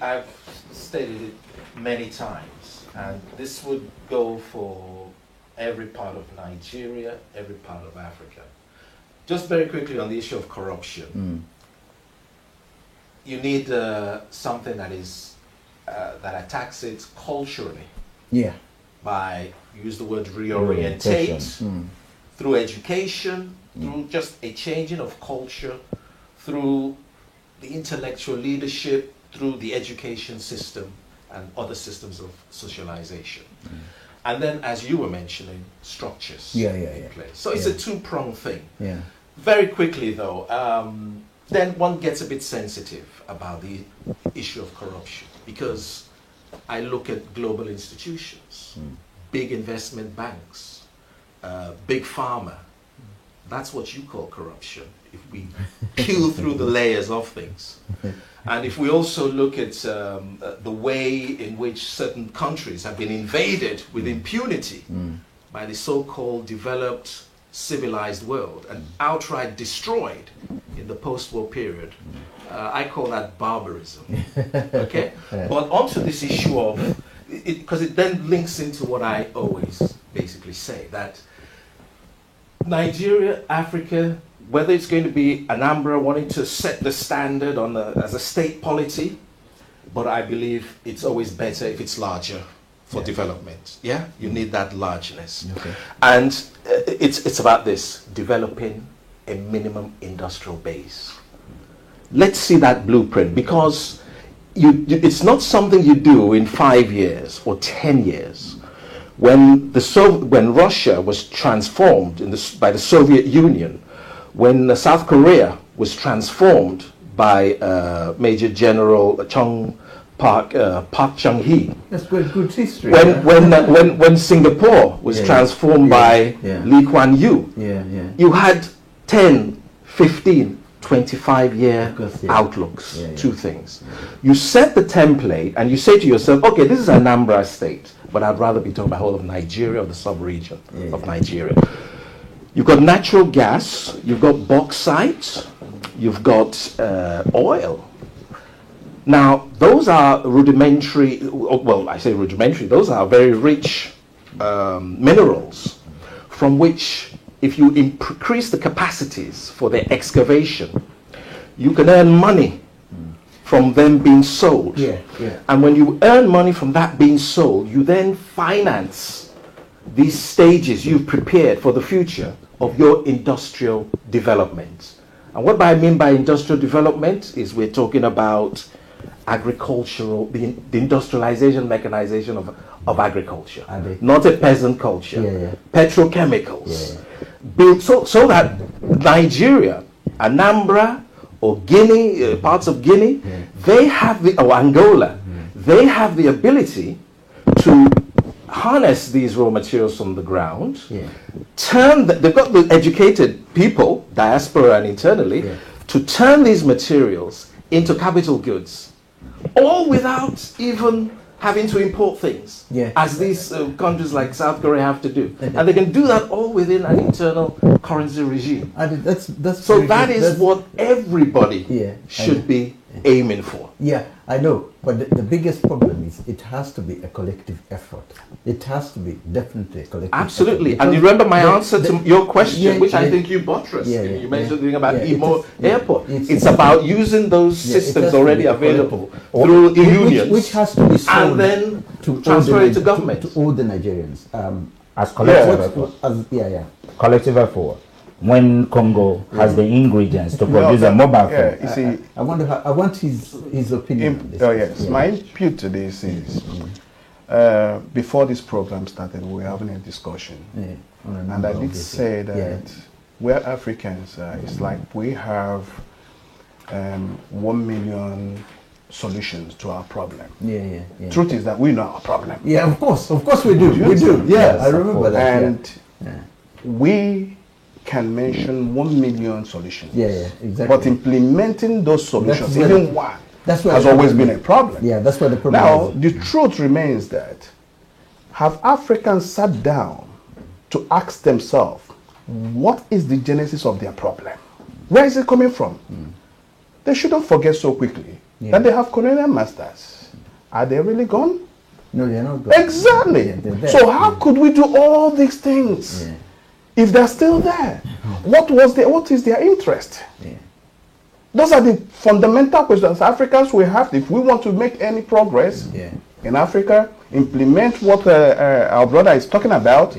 Speaker 5: I've stated it many times, and this would go for every part of Nigeria, every part of Africa. Just very quickly on the issue of corruption. You need something that is that attacks it culturally.
Speaker 1: Yeah.
Speaker 5: By, use the word reorientate, through education, through just a changing of culture, through the intellectual leadership, through the education system and other systems of socialization. And then, as you were mentioning, structures in place. So it's a two-pronged thing. Very quickly, though, then one gets a bit sensitive about the issue of corruption, because I look at global institutions, big investment banks, big pharma. That's what you call corruption, if we peel through the layers of things. And if we also look at the way in which certain countries have been invaded with impunity by the so-called developed civilized world and outright destroyed in the post-war period, I call that barbarism. Okay? But onto this issue of, because it then links into what I always basically say, that Nigeria, Africa, whether it's going to be Anambra wanting to set the standard on as a state polity, but I believe it's always better if it's larger for development. Yeah, you need that largeness. And it's about this, developing a minimum industrial base. Let's see that blueprint, because it's not something you do in 5 years or 10 years. When Russia was transformed by the Soviet Union, when South Korea was transformed by Major General Park Chung-hee.
Speaker 1: That's good history.
Speaker 5: When Singapore was transformed by Lee Kuan Yew, you had 10, 15, 25-year outlooks, two things. You set the template and you say to yourself, okay, this is Anambra State, but I'd rather be talking about the whole of Nigeria or the sub-region of Nigeria. You've got natural gas, you've got bauxite, you've got oil. Now, those are rudimentary, well, I say rudimentary, those are very rich minerals from which, if you increase the capacities for their excavation, you can earn money from them being sold. And when you earn money from that being sold, you then finance these stages you've prepared for the future of your industrial development. And what I mean by industrial development is we're talking about agricultural, the industrialization, mechanization of agriculture, not a peasant culture, petrochemicals. Built so that Nigeria, Anambra, or Guinea, parts of Guinea, they have or Angola, they have the ability to harness these raw materials from the ground, they've got the educated people, diaspora and internally, to turn these materials into capital goods, all without even having to import things, as these countries like South Korea have to do. And they can do that all within an internal currency regime. So that is what everybody should be aiming for.
Speaker 1: I know, but the biggest problem is it has to be a collective effort. It has to be definitely a collective
Speaker 5: Absolutely.
Speaker 1: effort.
Speaker 5: And you remember my answer to your question, which I think you buttressed. You mentioned something about Imo Airport. It's about using those systems already available through unions.
Speaker 1: Which has to be sold
Speaker 5: and then to transfer it to government.
Speaker 1: To all the Nigerians.
Speaker 3: As collective effort. Collective effort. When Congo has the ingredients to produce a mobile phone.
Speaker 4: You see,
Speaker 1: I want his opinion on this.
Speaker 4: Yes. My input to this is, before this program started, we were having a discussion. And I did say that we're Africans, it's like we have 1 million solutions to our problem. Truth is that we know our problem.
Speaker 1: Of course we do. We do. Yes, I remember that.
Speaker 4: And we can mention 1 million solutions.
Speaker 1: Exactly.
Speaker 4: But implementing those solutions, even one,
Speaker 1: has
Speaker 4: always been a problem.
Speaker 1: That's where the problem
Speaker 4: now,
Speaker 1: is.
Speaker 4: the truth remains that have Africans sat down to ask themselves, what is the genesis of their problem? Where is it coming from? They shouldn't forget so quickly that they have colonial masters. Are they really gone?
Speaker 1: No, they're not gone.
Speaker 4: Exactly. So how could we do all these things? If they're still there, what is their interest? Those are the fundamental questions Africans will have if we want to make any progress in Africa, implement what our brother is talking about.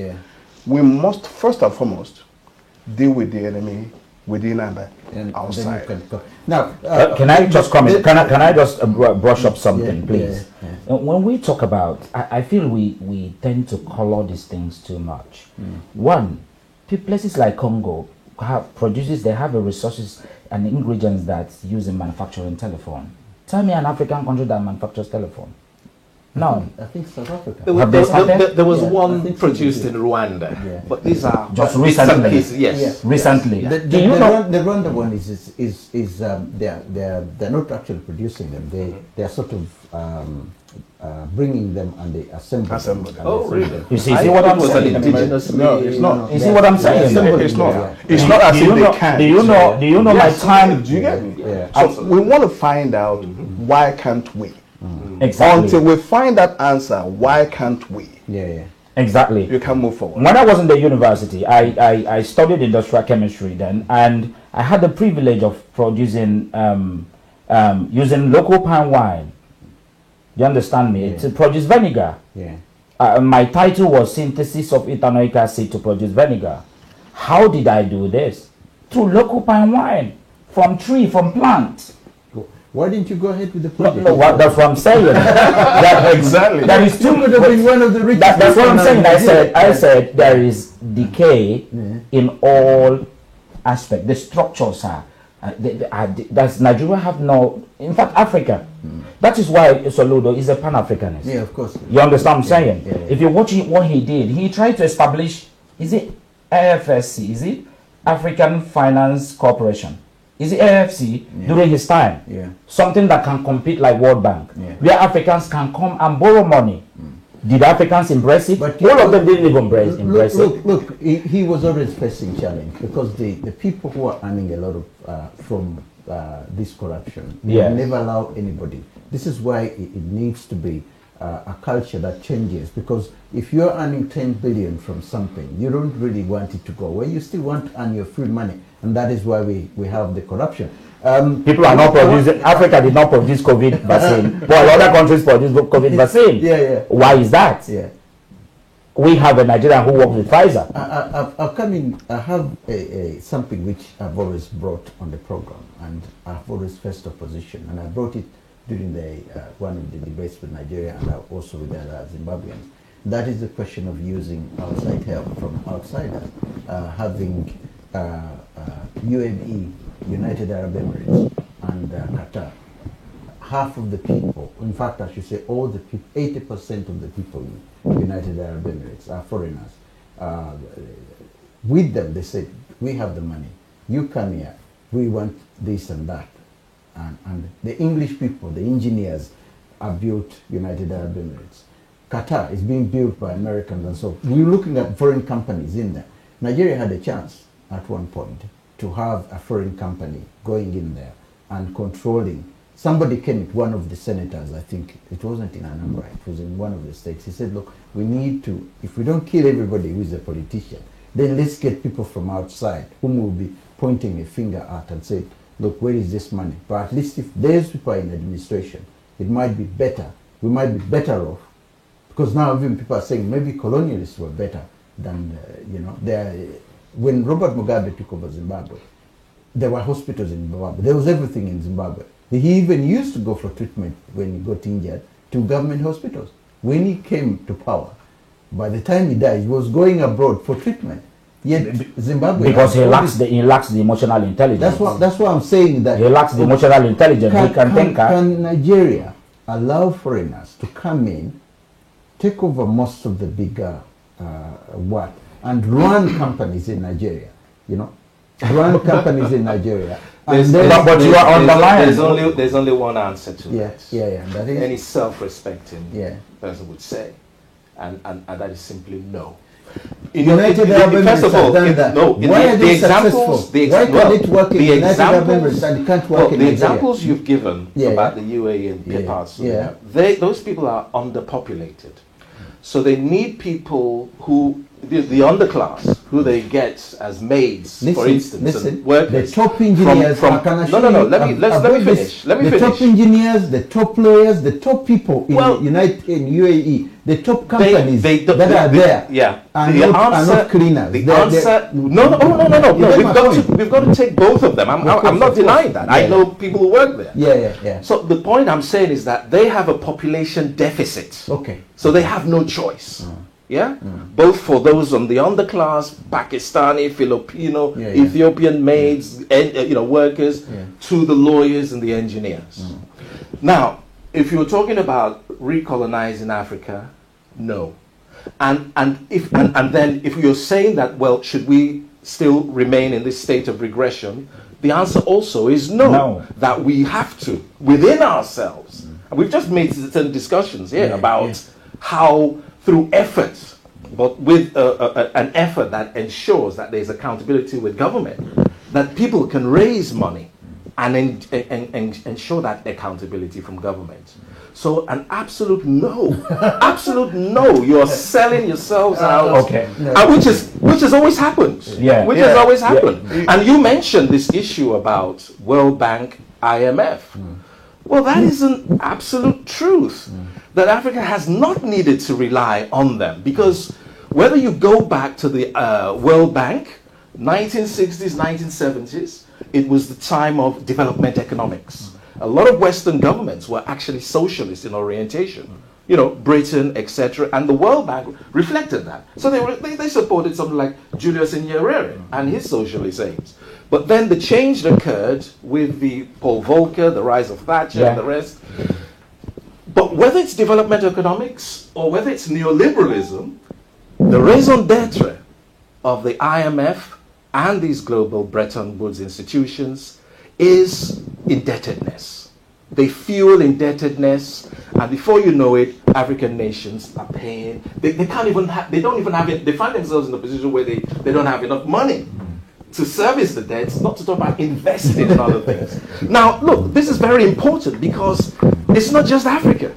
Speaker 4: We must first and foremost deal with the enemy within and outside.
Speaker 3: Now, can I just comment? Can I just brush up something, please? When we talk about, I feel we tend to color these things too much. One, places like Congo they have the resources and ingredients that's used in manufacturing telephone. Tell me an African country that manufactures telephone. No,
Speaker 1: I think South Africa.
Speaker 5: There was one produced in Rwanda, but these are
Speaker 3: just recently.
Speaker 5: Yes,
Speaker 3: recently.
Speaker 1: The Rwanda one is they're not actually producing them. They are sort of bringing them and they assemble them.
Speaker 5: Oh, really?
Speaker 3: You see what I'm saying?
Speaker 5: Indigenous.
Speaker 4: No, it's not.
Speaker 3: You see what I'm saying?
Speaker 4: It's not. It's not as if they can.
Speaker 3: Do you know my time?
Speaker 4: Do you get me?
Speaker 1: Yeah.
Speaker 4: So we want to find out why can't we?
Speaker 3: Exactly.
Speaker 4: Until we find that answer, why can't we?
Speaker 1: Yeah.
Speaker 3: Exactly.
Speaker 4: You can move forward.
Speaker 3: When I was in the university, I studied industrial chemistry then, and I had the privilege of producing using local palm wine. You understand me? To produce vinegar.
Speaker 1: Yeah.
Speaker 3: My title was synthesis of ethanoic acid to produce vinegar. How did I do this? Through local palm wine, from plant.
Speaker 1: Why didn't you go ahead with the project?
Speaker 3: No, that's what I'm saying.
Speaker 4: Exactly.
Speaker 3: That is too
Speaker 1: would have been one of the richest.
Speaker 3: That's what I'm saying. I said there is decay in all aspects. The structures are. Does Nigeria have no? In fact, Africa. That is why Soludo is a Pan-Africanist.
Speaker 1: Yeah, of course.
Speaker 3: You understand what I'm saying?
Speaker 1: Yeah.
Speaker 3: If you watch what he did, he tried to establish. Is it AFSC? Is it African Finance Corporation? Is it AFC during his time?
Speaker 1: Yeah.
Speaker 3: Something that can compete like World Bank, where Africans can come and borrow money. Did Africans embrace it? But all of them didn't even embrace it.
Speaker 1: Look, he was always facing challenge because the people who are earning a lot of from this corruption, they never allow anybody. This is why it needs to be a culture that changes, because if you're earning 10 billion from something, you don't really want it to go away. You still want to earn your free money, and that is why we have the corruption.
Speaker 3: People are not producing. Africa did not produce COVID vaccine. Well, other countries produce COVID vaccine.
Speaker 1: Yeah.
Speaker 3: Why is that?
Speaker 1: Yeah.
Speaker 3: We have a Nigerian who works with Pfizer.
Speaker 1: I've come in. I have something which I've always brought on the program, and I've always faced opposition, and I brought it during one of the debates with Nigeria and also with the other Zimbabweans. That is the question of using outside help from outsiders, having UAE, United Arab Emirates, and Qatar. Half of the people, in fact, I should say all the people, 80% of the people in United Arab Emirates are foreigners. With them, they said, we have the money. You come here. We want this and that. And the English people, the engineers, have built United Arab Emirates. Qatar is being built by Americans, and so we're looking at foreign companies in there. Nigeria had a chance at one point to have a foreign company going in there and controlling. Somebody came, one of the senators, I think, it wasn't in Anambra, it was in one of the states. He said, look, we need to, if we don't kill everybody who is a politician, then let's get people from outside whom will be pointing a finger at and say, look, where is this money? But at least if those people are in administration, it might be better. We might be better off. Because now even people are saying maybe colonialists were better than, when Robert Mugabe took over Zimbabwe, there were hospitals in Zimbabwe. There was everything in Zimbabwe. He even used to go for treatment when he got injured to government hospitals. When he came to power, by the time he died, he was going abroad for treatment. Yet Zimbabwe,
Speaker 3: because he lacks the emotional intelligence.
Speaker 1: That's what I'm saying. That
Speaker 3: he lacks the emotional intelligence.
Speaker 1: Can Nigeria allow foreigners to come in, take over most of the bigger and run companies in Nigeria? Run companies in Nigeria.
Speaker 5: But you are on the line. There's only one answer to this.
Speaker 1: And that is
Speaker 5: any self-respecting person would say, and that is simply no.
Speaker 1: United Arab Emirates have done that. Why are they successful? Why can it work in United Arab Emirates and it can't work in Nigeria?
Speaker 5: The examples you've given about the UAE and Qatar, those people are underpopulated. So they need people who the underclass, who they get as maids, for instance, and workers.
Speaker 1: The top engineers.
Speaker 5: Let me finish.
Speaker 1: The top engineers, the top lawyers, the top people in UAE, the top companies that are there.
Speaker 5: Yeah.
Speaker 1: Are not cleaners.
Speaker 5: No. We've got to take both of them. I'm not denying that. I know people who work there.
Speaker 1: Yeah.
Speaker 5: So the point I'm saying is that they have a population deficit.
Speaker 1: Okay.
Speaker 5: So they have no choice. Both for those on the underclass, Pakistani, Filipino, Ethiopian maids, and workers, to the lawyers and the engineers. Now, if you're talking about recolonizing Africa, no. And then if you're saying that, well, should we still remain in this state of regression? The answer also is no. That we have to within ourselves. And we've just made certain discussions here about how, through effort, but with an effort that ensures that there's accountability with government, that people can raise money and ensure that accountability from government. So an absolute no, you are selling yourselves out, which has always happened. Has always happened. And you mentioned this issue about World Bank, IMF. Well, that is an absolute truth, that Africa has not needed to rely on them, because whether you go back to the World Bank, 1960s, 1970s, it was the time of development economics. A lot of Western governments were actually socialist in orientation, Britain, etc., and the World Bank reflected that. So they supported something like Julius Nyerere and his socialist aims. But then the change occurred with the Paul Volcker, the rise of Thatcher, and the rest. But whether it's development economics or whether it's neoliberalism, the raison d'etre of the IMF and these global Bretton Woods institutions is indebtedness. They fuel indebtedness, and before you know it, African nations are paying. They can't even have, they don't even have it, they find themselves in a position where they don't have enough money to service the debts, not to talk about investing in other things. Now, look, this is very important because it's not just Africa.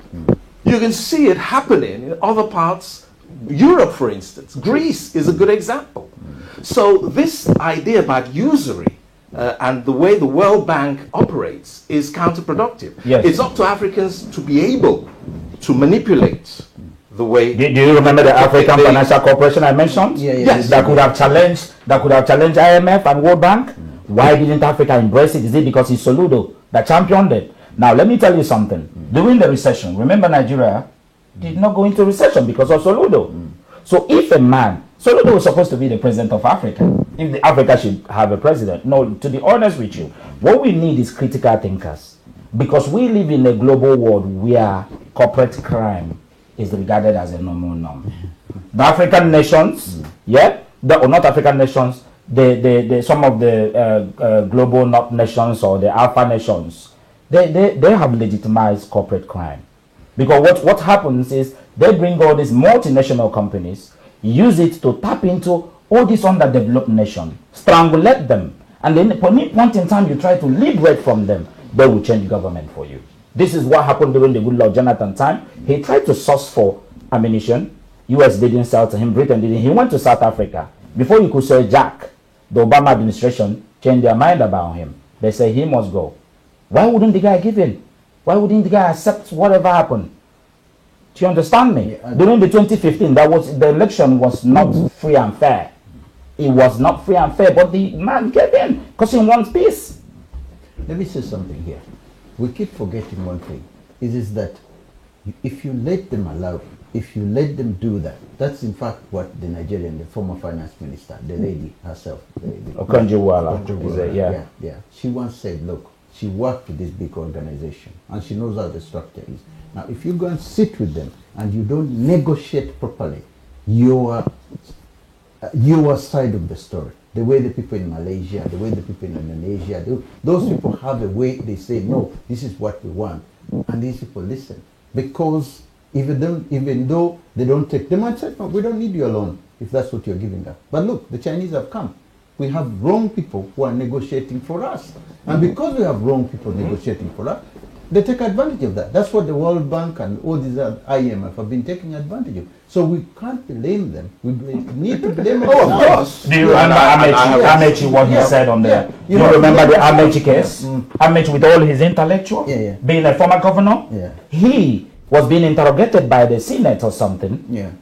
Speaker 5: You can see it happening in other parts. Europe, for instance. Greece is a good example. So this idea about usury and the way the World Bank operates is counterproductive. It's up to Africans to be able to manipulate the way.
Speaker 3: Do you remember the African Financial Corporation I mentioned?
Speaker 1: Yes.
Speaker 3: That could have challenged IMF and World Bank. Why didn't Africa embrace it? Is it because it's Soludo that championed it? Now let me tell you something. During the recession, remember Nigeria did not go into recession because of Soludo. So if a man, Soludo was supposed to be the president of Africa. If Africa should have a president. No, to be honest with you, what we need is critical thinkers. Because we live in a global world where corporate crime is regarded as a normal norm. The African nations, or not African nations, some of the global north nations or the alpha nations, they have legitimized corporate crime. Because what happens is they bring all these multinational companies, use it to tap into all these underdeveloped nations, strangulate them, and then at any point in time you try to liberate from them, they will change government for you. This is what happened during the Goodluck Jonathan time. He tried to source for ammunition. US didn't sell to him, Britain didn't. He went to South Africa. Before you could say Jack, the Obama administration changed their mind about him. They say he must go. Why wouldn't the guy give in? Why wouldn't the guy accept whatever happened? Do you understand me? During the 2015, the election was not free and fair. It was not free and fair, but the man gave in because he wants peace.
Speaker 1: Let me say something here. We keep forgetting one thing. Is that if you let them allow, if you let them do that, that's in fact what the Nigerian, the former finance minister, the lady herself,
Speaker 3: Okonjo-Iweala,
Speaker 1: she once said, look, she worked with this big organization and she knows how the structure is. Now, if you go and sit with them and you don't negotiate properly your side of the story, the way the people in Malaysia, the way the people in Indonesia, those people have a way they say, no, this is what we want. And these people listen. Because even though they don't take, they might say, no, we don't need you alone if that's what you're giving us. But look, the Chinese have come. We have wrong people who are negotiating for us. And because we have wrong people negotiating for us, They take advantage of that. That's what the World Bank and all these IMF have been taking advantage of. So we can't blame them. We need to blame them.
Speaker 3: Oh, of course. Do you remember Amechi, what he said on the... You remember the Amechi case? Amechi, with all his intellectual, being a former governor, he was being interrogated by the Senate or something.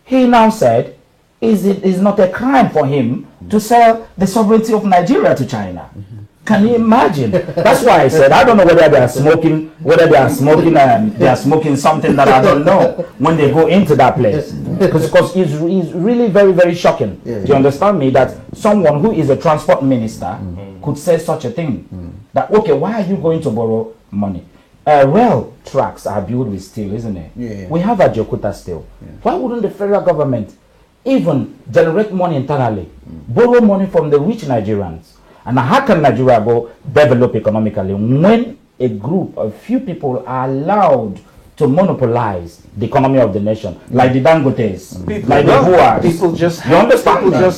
Speaker 3: He now said, is it not a crime for him to sell the sovereignty of Nigeria to China? Can you imagine? That's why I said I don't know whether they are smoking, they are smoking something that I don't know when they go into that place. Because it's really very, very shocking. Do you understand me? That someone who is a transport minister could say such a thing. That, okay, why are you going to borrow money? Rail tracks are built with steel, isn't it? We have Ajaokuta steel. Why wouldn't the federal government even generate money internally, borrow money from the rich Nigerians? And how can Nigeria go develop economically when a group of few people are allowed to monopolize the economy of the nation, like the Dangotes, like the Boas?
Speaker 5: People just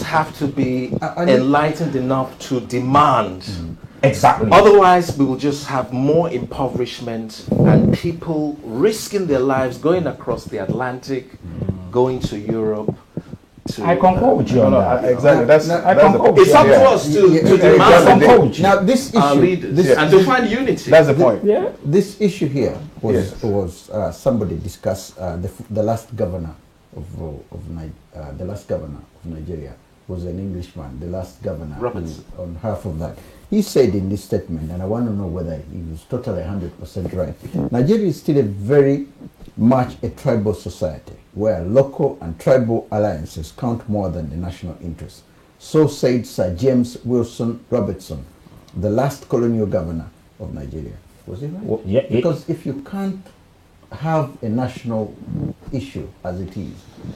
Speaker 5: have to be enlightened enough to demand.
Speaker 3: Exactly.
Speaker 5: Otherwise, we will just have more impoverishment and people risking their lives going across the Atlantic, going to Europe.
Speaker 3: I concur with you on that.
Speaker 4: Exactly. That's
Speaker 5: it's up to us to demand
Speaker 1: now this issue,
Speaker 5: our leaders and to find unity.
Speaker 4: That's the point.
Speaker 1: This issue here was somebody discussed the last governor of Nigeria was an Englishman. The last governor on half of that. He said in this statement, and I want to know whether he was totally 100% right. Nigeria is still a very much a tribal society where local and tribal alliances count more than the national interest. So said Sir James Wilson Robertson, the last colonial governor of Nigeria. Was it right?
Speaker 3: Well, yeah,
Speaker 1: because if you can't have a national issue as it is,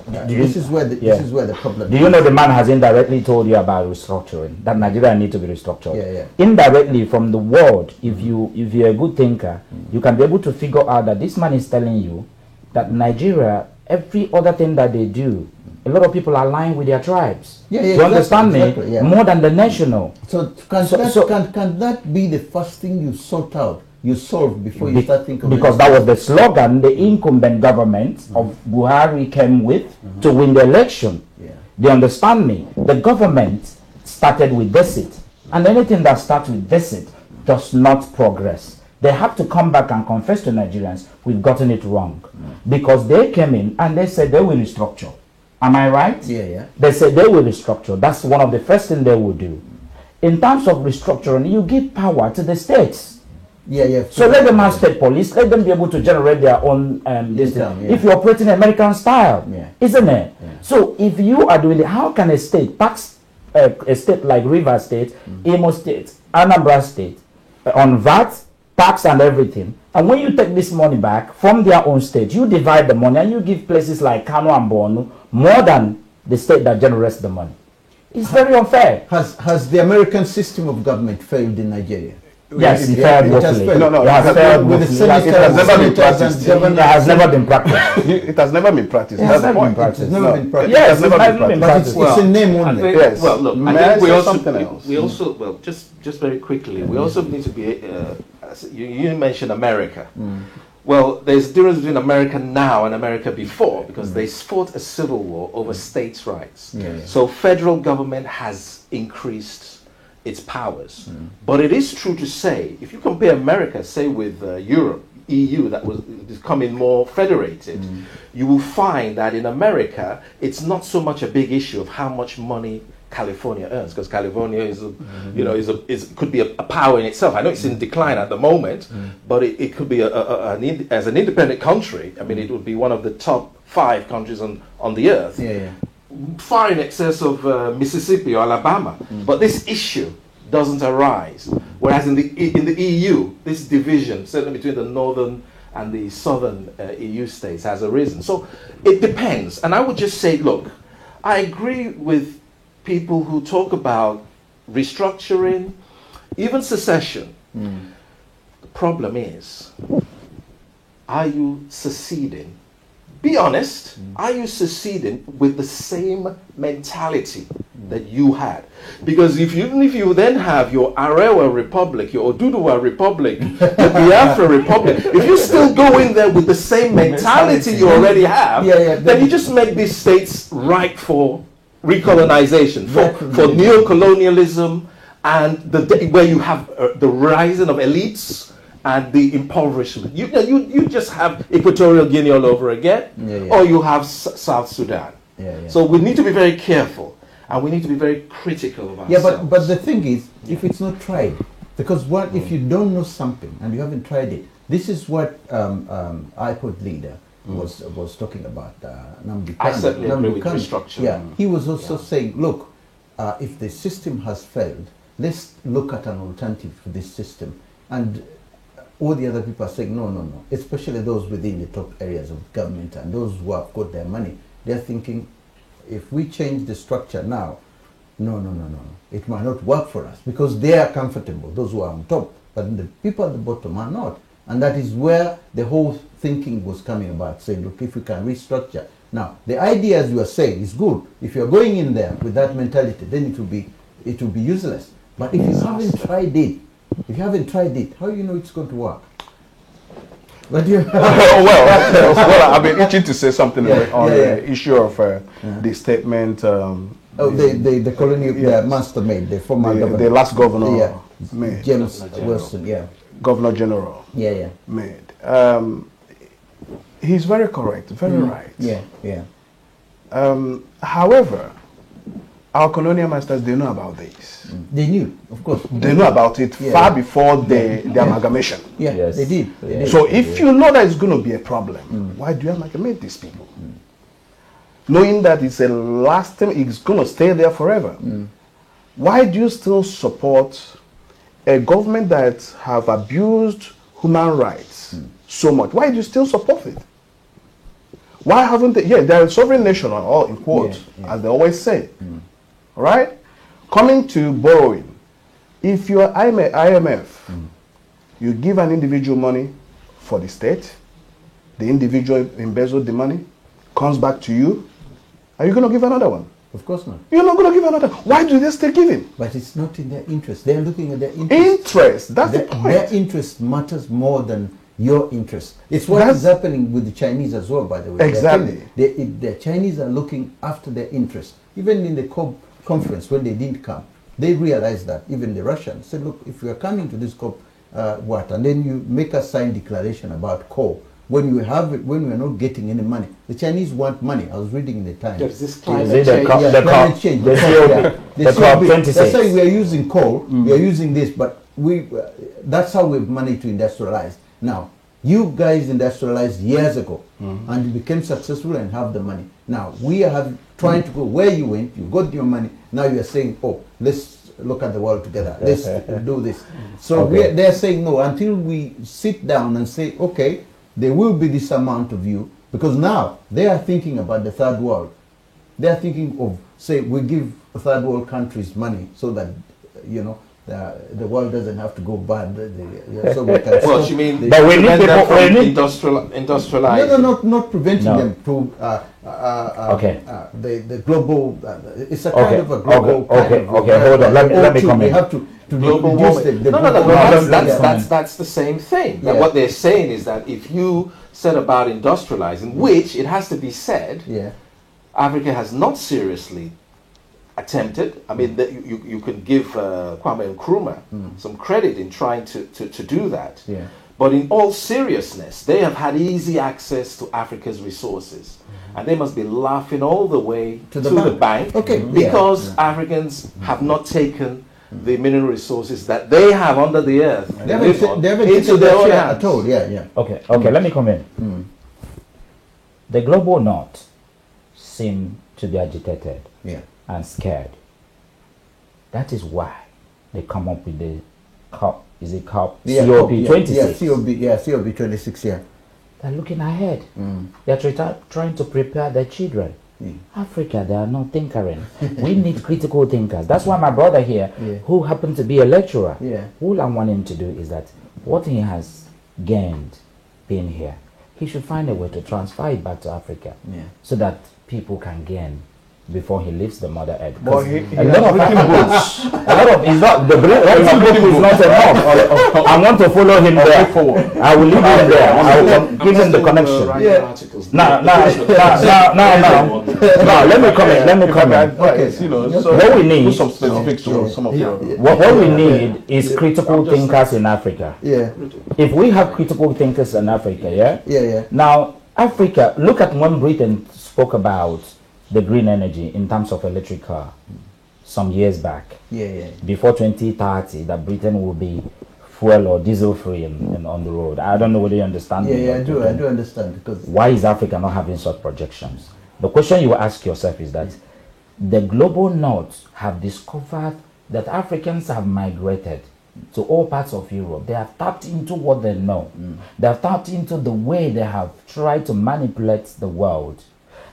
Speaker 1: this is where the problem.
Speaker 3: Do you know the man has indirectly told you about restructuring, that Nigeria need to be restructured? Indirectly from the world, if you're a good thinker, you can be able to figure out that this man is telling you that Nigeria, every other thing that they do, a lot of people are aligned with their tribes. Do you understand me? More than the national.
Speaker 1: So can that be the first thing you sort out? You solve before you start thinking.
Speaker 3: Because that was the slogan the incumbent government of Buhari came with to win the election. Do you understand me? The government started with deficit, and anything that starts with deficit does not progress. They have to come back and confess to Nigerians, we've gotten it wrong. Because they came in and they said they will restructure. Am I right? They said they will restructure. That's one of the first things they will do. In terms of restructuring, you give power to the states. So let them have state police, let them be able to generate their own if you operate in American style, isn't it? So if you are doing it, how can a state tax a state like Rivers State, Imo State, Anambra State on VAT, tax and everything, and when you take this money back from their own state, you divide the money and you give places like Kano and Borno more than the state that generates the money? It's very unfair.
Speaker 1: Has the American system of government failed in Nigeria?
Speaker 3: Yes, it failed locally.
Speaker 1: It has failed with the senators.
Speaker 3: It has never been practiced.
Speaker 4: It has never been practiced. That's the point.
Speaker 1: It has never been practiced.
Speaker 3: Yes, it has never been practiced.
Speaker 1: It's a name only.
Speaker 4: Yes.
Speaker 5: Well, look,
Speaker 4: I think
Speaker 5: we also just very quickly, we also need to be. You mentioned America. Well, there's a difference between America now and America before, because they fought a civil war over states' rights. So federal government has increased its powers. But it is true to say, if you compare America, say with Europe, EU, that was becoming more federated, you will find that in America, it's not so much a big issue of how much money California earns, because California is, could be a power in itself. I know it's in decline at the moment, but it could be as an independent country. I mean, it would be one of the top 5 countries on the earth. Far in excess of Mississippi or Alabama. But this issue doesn't arise. Whereas in the EU, this division, certainly between the northern and the southern EU states, has arisen. So it depends. And I would just say, look, I agree with people who talk about restructuring, even secession. The problem is, are you seceding be honest, are you succeeding with the same mentality that you had? Because if you then have your Arewa Republic, your Oduduwa Republic, the Biafra Republic, if you still go in there with the same mentality you already have, then you just make these states ripe for recolonization, for neocolonialism, and where you have the rising of elites and the impoverishment. You just have Equatorial Guinea all over again, or you have South Sudan. So we need to be very careful, and we need to be very critical of ourselves.
Speaker 1: Yeah, but the thing is, if it's not tried, because if you don't know something and you haven't tried it, this is what IPOD leader was talking about. Nnamdi Kanu. Yeah, he was also saying, look, if the system has failed, let's look at an alternative to this system. And all the other people are saying, no, especially those within the top areas of government and those who have got their money. They're thinking, if we change the structure now, no, it might not work for us because they are comfortable, those who are on top, but the people at the bottom are not. And that is where the whole thinking was coming about, saying, look, if we can restructure. Now, the idea, as you are saying, is good. If you're going in there with that mentality, then it will be useless. But if you haven't tried it, how do you know it's going to work? But you
Speaker 4: well, I've been itching to say something on the issue of the statement.
Speaker 1: The colonial master made, the former governor.
Speaker 4: The last governor made.
Speaker 1: James Wilson,
Speaker 4: Governor General made. He's very correct, very right. However, our colonial masters, they know about this.
Speaker 1: They knew, of course.
Speaker 4: They know about it far before the amalgamation.
Speaker 1: They did.
Speaker 4: So if you know that it's going to be a problem, why do you amalgamate these people? Knowing that it's a lasting, it's going to stay there forever. Why do you still support a government that have abused human rights so much? Why do you still support it? Why haven't they? They're a sovereign nation, all in quotes, as they always say. Right? Coming to borrowing. If you're IMF, you give an individual money for the state, the individual embezzled the money, comes back to you, are you going to give another one?
Speaker 1: Of course not.
Speaker 4: You're not going to give another. Why do they still give him?
Speaker 1: But it's not in their interest. They're looking at their
Speaker 4: interest. That's the point.
Speaker 1: Their interest matters more than your interest. It's what is happening with the Chinese as well, by the way.
Speaker 4: Exactly.
Speaker 1: The Chinese are looking after their interest. Even in the COP conference, when they didn't come, they realized that. Even the Russians said, look, if we are coming to this COP, and then you make us sign declaration about coal, when we are not getting any money. The Chinese want money. I was reading in the Times.
Speaker 3: There's this climate change.
Speaker 1: The COP26. That's why we are using coal. We are using this, but that's how we've managed to industrialize. Now, you guys industrialized years ago, and you became successful and have the money. Now, we are trying to go where you went, you got your money, now you are saying, oh, let's look at the world together, let's do this. So they're saying, no, until we sit down and say, okay, there will be this amount of you, because now they are thinking about the third world. They are thinking of, say, we give third world countries money so that, the world doesn't have to go bad. So we can
Speaker 5: well, you mean
Speaker 3: but we need people
Speaker 5: from industrialize?
Speaker 1: No, not preventing them to the global. It's a kind of a global.
Speaker 3: Hold on. Let me come in.
Speaker 1: We have to
Speaker 5: global warming. That's the same thing. That what they're saying is that if you set about industrializing, which it has to be said, Africa has not seriously attempted. I mean, you can give Kwame Nkrumah some credit in trying to do that. But in all seriousness, they have had easy access to Africa's resources. And they must be laughing all the way to the bank because Africans have not taken the mineral resources that they have under the earth into their own hands.
Speaker 1: At all.
Speaker 3: Okay, let me come in. The global north seem to be agitated and scared. That is why they come up with the COP. Is it COP? COP26.
Speaker 1: COP26.
Speaker 3: They're looking ahead. They're trying to prepare their children. Africa, they are not tinkering. We need critical thinkers. That's why my brother here, who happened to be a lecturer, all I want him to do is that what he has gained being here, he should find a way to transfer it back to Africa so that people can gain before he leaves the mother earth.
Speaker 4: But
Speaker 3: A lot of is not the writing book is not enough. I want to follow him there. I will leave him there. I will give him the connection. Now, let me comment.
Speaker 4: Okay, you know, so
Speaker 3: what we need,
Speaker 4: some specifics to some of your.
Speaker 3: What we need is critical thinkers in Africa.
Speaker 1: Yeah.
Speaker 3: If we have critical thinkers in Africa,
Speaker 1: Yeah.
Speaker 3: Now, Africa, look at when Britain spoke about the green energy in terms of electric car some years back.
Speaker 1: Yeah.
Speaker 3: Before 2030, that Britain will be fuel or diesel free on the road. I don't know whether you understand.
Speaker 1: Yeah, I do understand. Because
Speaker 3: why is Africa not having such projections? The question you ask yourself is that the global north have discovered that Africans have migrated to all parts of Europe. They have tapped into what they know. They have tapped into the way they have tried to manipulate the world.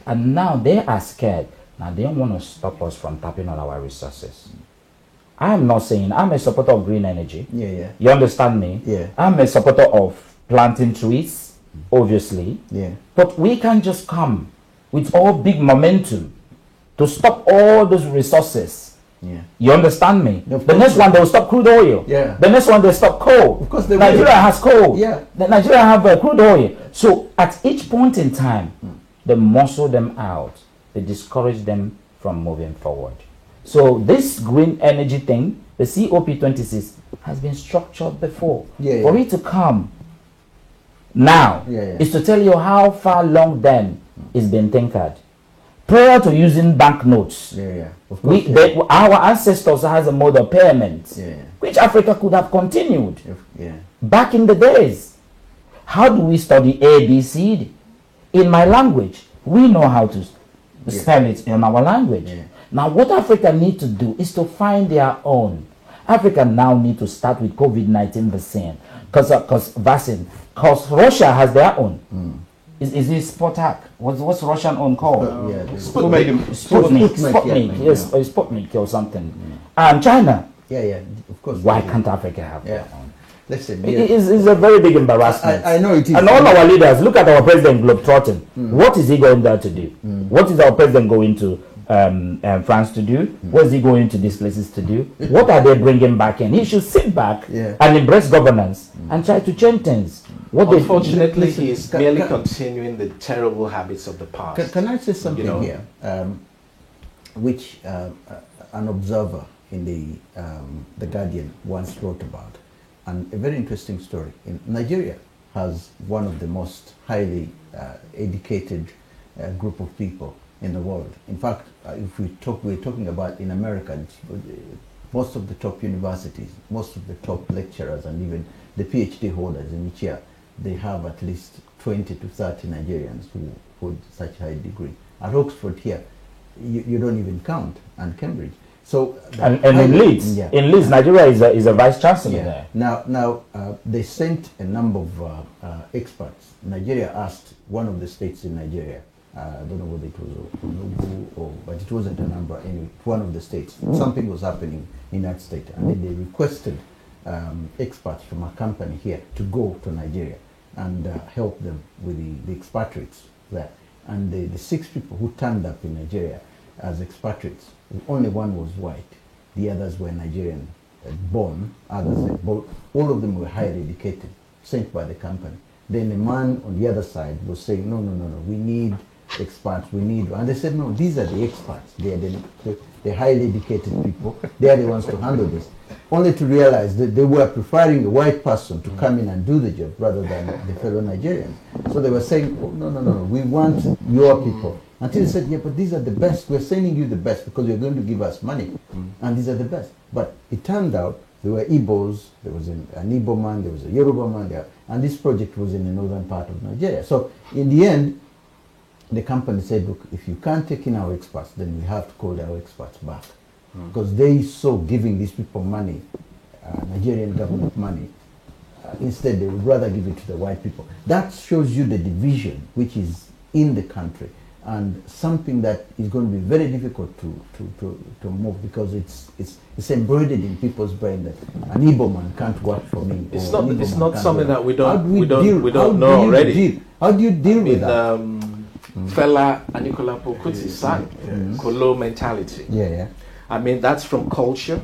Speaker 3: And now they are scared. Now they don't want to stop us from tapping on our resources. I am not saying I'm a supporter of green energy.
Speaker 1: Yeah.
Speaker 3: You understand me?
Speaker 1: Yeah.
Speaker 3: I'm a supporter of planting trees, obviously.
Speaker 1: Yeah.
Speaker 3: But we can't just come with all big momentum to stop all those resources.
Speaker 1: Yeah.
Speaker 3: You understand me?
Speaker 1: The
Speaker 3: next one, they'll stop crude oil.
Speaker 1: Yeah.
Speaker 3: The next one, they stop coal.
Speaker 1: Of course they
Speaker 3: Nigeria
Speaker 1: will.
Speaker 3: has coal.
Speaker 1: Yeah.
Speaker 3: Nigeria have crude oil. So at each point in time, they muscle them out. They discourage them from moving forward. So this green energy thing, the COP26, has been structured before. For it to come now is to tell you how far long then it's been tinkered. Prior to using banknotes,
Speaker 1: Of course,
Speaker 3: our ancestors has a mode of payment, which Africa could have continued back in the days. How do we study ABC? In my language, we know how to spell it in our language. Now, what Africa need to do is to find their own. Africa now need to start with COVID-19 vaccine, because Russia has their own. Is it Sputnik? What's Russian own called? Sputnik. Yes, or Sputnik or something. And China.
Speaker 1: Of course.
Speaker 3: Why can't Africa have their own?
Speaker 1: Listen,
Speaker 3: it's a very big embarrassment.
Speaker 1: I know it is.
Speaker 3: And all our leaders, look at our president globetrotting. What is he going there to do? What is our president going to France to do? What is he going to these places to do? What are they bringing back in? He should sit back and embrace governance and try to change things.
Speaker 5: Unfortunately, he is merely continuing the terrible habits of the past.
Speaker 1: Can I say something here, which an observer in the Guardian once wrote about, and a very interesting story. Nigeria has one of the most highly educated group of people in the world. In fact, if we're talking about in America, most of the top universities, most of the top lecturers, and even the PhD holders in each year, they have at least 20 to 30 Nigerians who hold such high degree. At Oxford here, you don't even count, and Cambridge. So
Speaker 3: and in Leeds, Nigeria is a vice chancellor there.
Speaker 1: Now they sent a number of experts. Nigeria asked one of the states in Nigeria. I don't know whether it was Onugu but it wasn't a number. Anyway, one of the states. Something was happening in that state, and then they requested experts from a company here to go to Nigeria and help them with the expatriates there. And the 6 people who turned up in Nigeria as expatriates, only one was white. The others were Nigerian born. Others, all of them were highly educated, sent by the company. Then the man on the other side was saying, no, we need experts, and they said, no, these are the experts. They are the highly educated people. They are the ones to handle this. Only to realize that they were preferring a white person to come in and do the job rather than the fellow Nigerians. So they were saying, oh, no, we want your people. Until they said, yeah, but these are the best. We're sending you the best because you're going to give us money. And these are the best. But it turned out there were Igbos, there was an Igbo man, there was a Yoruba man there, and this project was in the northern part of Nigeria. So in the end, the company said, look, if you can't take in our experts, then we have to call our experts back. Because they saw giving these people money, Nigerian government money, instead they would rather give it to the white people. That shows you the division which is in the country. and something that is going to be very difficult to move, because it's embroidered in people's brain that an Igbo man can't work for me.
Speaker 5: It's not something that we don't know already.
Speaker 1: How do you deal with that?
Speaker 5: Fela Anikulapo Kuti sang Kolo mentality.
Speaker 1: Yeah.
Speaker 5: I mean, that's from culture,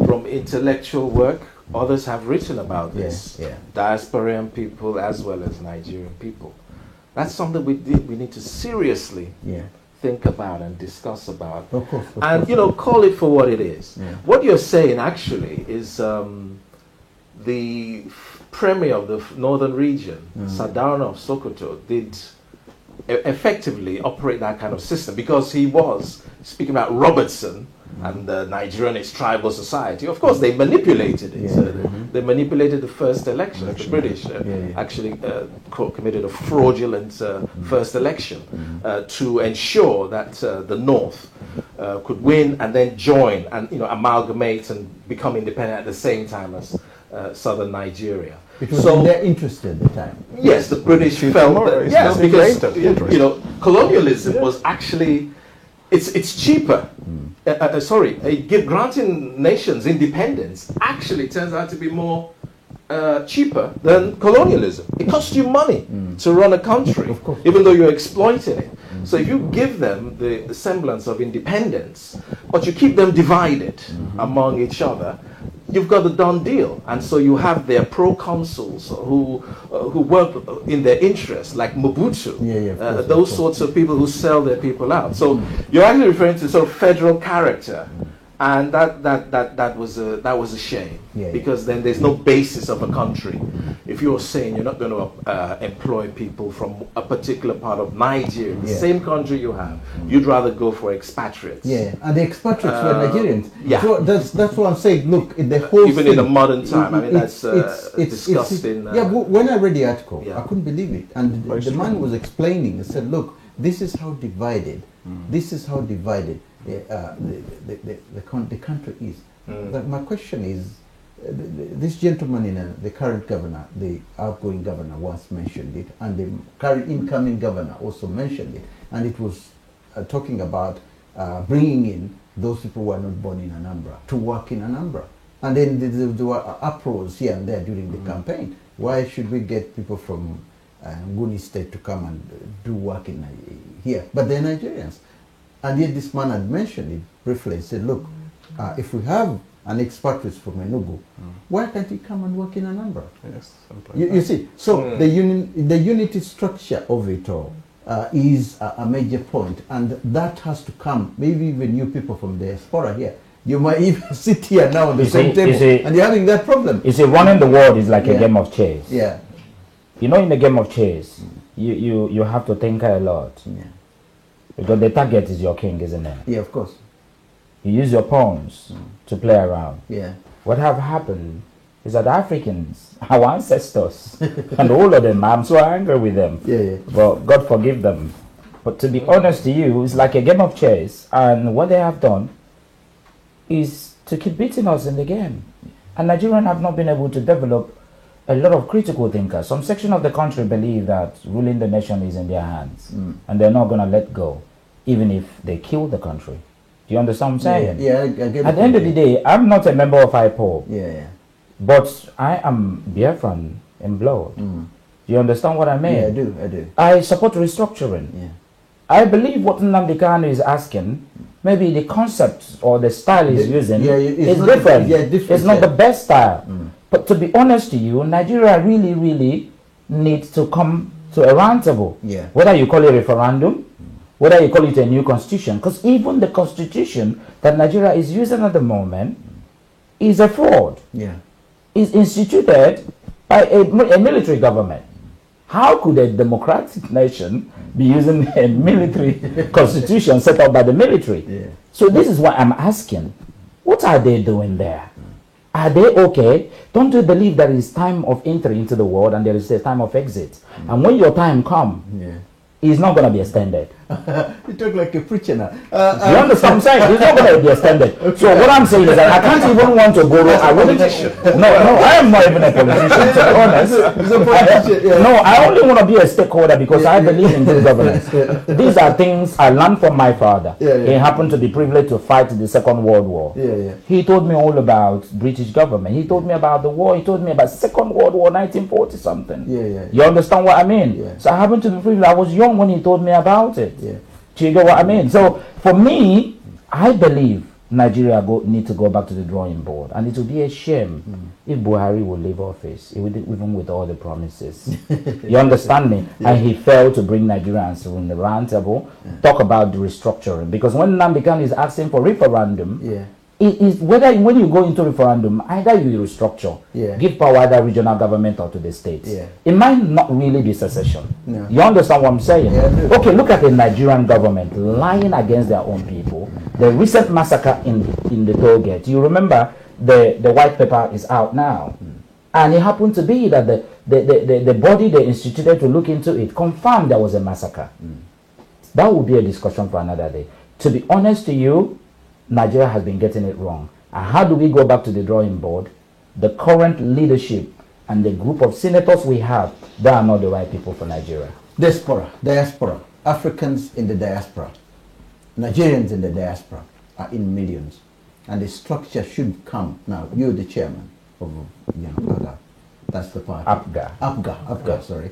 Speaker 5: from intellectual work. Others have written about this. Diasporan people as well as Nigerian people. That's something we need to seriously think about and discuss about.
Speaker 1: Of course.
Speaker 5: And, call it for what it is.
Speaker 1: Yeah.
Speaker 5: What you're saying actually is the premier of the northern region, Sardauna of Sokoto, did effectively operate that kind of system, because he was speaking about Robertson and the Nigerian tribal society. Of course, they manipulated it. They manipulated the first election. The British actually committed a fraudulent first election to ensure that the North could win and then join and amalgamate and become independent at the same time as southern Nigeria.
Speaker 1: It was in their interest at the time.
Speaker 5: Yes, the British felt that, yes, because colonialism was actually it's cheaper. Granting nations independence actually turns out to be more cheaper than colonialism. It costs you money to run a country, even though you're exploiting it. So if you give them the semblance of independence, but you keep them divided among each other, you've got the done deal. And so you have their pro-consuls who work in their interests, like Mobutu, those sorts of people who sell their people out. So you're actually referring to sort of federal character. And that was a shame, because then there's no basis of a country. If you're saying you're not going to employ people from a particular part of Nigeria, the same country you have, you'd rather go for expatriates.
Speaker 1: Yeah, and the expatriates were Nigerians. Yeah, so that's what I'm saying. Look, in the whole
Speaker 5: even
Speaker 1: thing,
Speaker 5: in the modern time, it's disgusting.
Speaker 1: When I read the article, I couldn't believe it, and the man was explaining and said, "Look, this is how divided. This is how divided." The country is. But my question is, this gentleman the current governor, the outgoing governor once mentioned it, and the current incoming governor also mentioned it, and it was talking about bringing in those people who are not born in Anambra to work in Anambra. And then there were uproars here and there during the campaign. Why should we get people from Nguni State to come and do work in here? But they're Nigerians. And yet this man had mentioned it briefly. He said, look, if we have an expatriate from Enugu, why can't he come and work in Anambra?
Speaker 4: Yes,
Speaker 1: you see, so the unity structure of it all is a major point, and that has to come. Maybe even you people from the diaspora here, you might even sit here now on the same table, and you're having that problem.
Speaker 3: You see, running the world is like a game of chess.
Speaker 1: Yeah.
Speaker 3: In a game of chess, you have to think a lot.
Speaker 1: Yeah.
Speaker 3: Because the target is your king, isn't it?
Speaker 1: Yeah, of course.
Speaker 3: You use your pawns to play around.
Speaker 1: Yeah.
Speaker 3: What have happened is that Africans, our ancestors, and all of them, I'm so angry with them.
Speaker 1: Yeah.
Speaker 3: Well, God forgive them. But to be honest to you, it's like a game of chess, and what they have done is to keep beating us in the game. And Nigerians have not been able to develop a lot of critical thinkers. Some section of the country believe that ruling the nation is in their hands, and they're not going to let go, even if they kill the country. Do you understand what I'm saying?
Speaker 1: Yeah, I get
Speaker 3: At the end of the day, I'm not a member of IPOB,
Speaker 1: Yeah.
Speaker 3: but I am Biafran in blood. Do you understand what I mean?
Speaker 1: Yeah, I do.
Speaker 3: I support restructuring.
Speaker 1: Yeah.
Speaker 3: I believe what Nnamdi Kanu is asking, maybe the concept or the style he's using is different. It's not the best style. But to be honest to you, Nigeria really, really needs to come to a round table.
Speaker 1: Yeah.
Speaker 3: Whether you call it a referendum, whether you call it a new constitution, because even the constitution that Nigeria is using at the moment is a fraud.
Speaker 1: Yeah.
Speaker 3: It's instituted by a military government. How could a democratic nation be using a military constitution set up by the military?
Speaker 1: Yeah.
Speaker 3: So this is what I'm asking. What are they doing there? Are they okay? Don't you believe there is time of entry into the world and there is a time of exit? And when your time comes, is not going to be extended.
Speaker 1: You talk like a preacher now.
Speaker 3: You understand what I'm saying? It's not going to be extended. Okay. So what I'm saying is that I can't even want to borrow. I wouldn't. No, I am not even a politician, to be honest. No, I only want to be a stakeholder because I believe in good governance. These are things I learned from my father. He happened to be privileged to fight the Second World War. He told me all about British government. He told me about the war. He told me about Second World War, 1940 something. You understand what I mean? So I happened to be privileged. I was young when he told me about it. Do you get what I mean? So for me, I believe Nigeria need to go back to the drawing board, and it would be a shame if Buhari would leave office, even with all the promises. You understand me? And he failed to bring Nigerians to the round table, talk about the restructuring. Because when Nnamdi Kanu is asking for referendum, it is whether when you go into referendum, either you restructure, give power either regional government or to the states. It might not really be secession. You understand what I'm saying? Okay, look at the Nigerian government lying against their own people. The recent massacre in the toll gate. You remember the white paper is out now, and it happened to be that the body they instituted to look into it confirmed there was a massacre. That would be a discussion for another day. To be honest to you, Nigeria has been getting it wrong. And how do we go back to the drawing board? The current leadership and the group of senators we have, they are not the right people for Nigeria.
Speaker 1: Diaspora. Africans in the diaspora. Nigerians in the diaspora are in millions. And the structure should come. Now, you're the chairman of APGA. That's the party. APGA, sorry.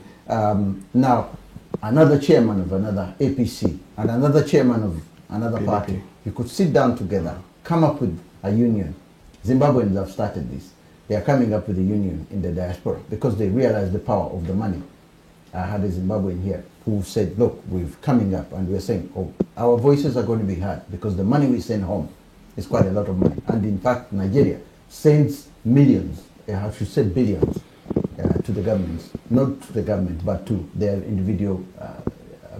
Speaker 1: Now, another chairman of another APC and another chairman of another PDP. Party. You could sit down together, come up with a union. Zimbabweans have started this. They are coming up with a union in the diaspora because they realize the power of the money. I had a Zimbabwean here who said, look, we're coming up and we're saying, oh, our voices are going to be heard because the money we send home is quite a lot of money. And in fact, Nigeria sends millions, I should say billions, to the governments, not to the government, but to their individual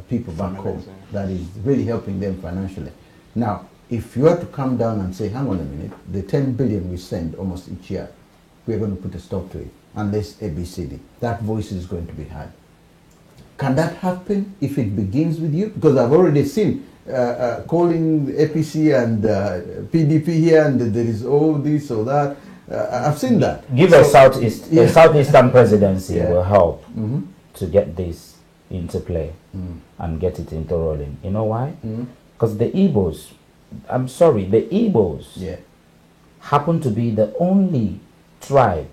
Speaker 1: people back home. That is really helping them financially. Now, if you were to come down and say, hang on a minute, the 10 billion we send almost each year, we're going to put a stop to it, unless ABCD. That voice is going to be heard. Can that happen if it begins with you? Because I've already seen calling APC and PDP here, and there is all this or that. I've seen that.
Speaker 3: Give a Southeastern presidency will help to get this into play and get it into rolling. You know why? Because the Igbos, I'm sorry, the Igbos happen to be the only tribe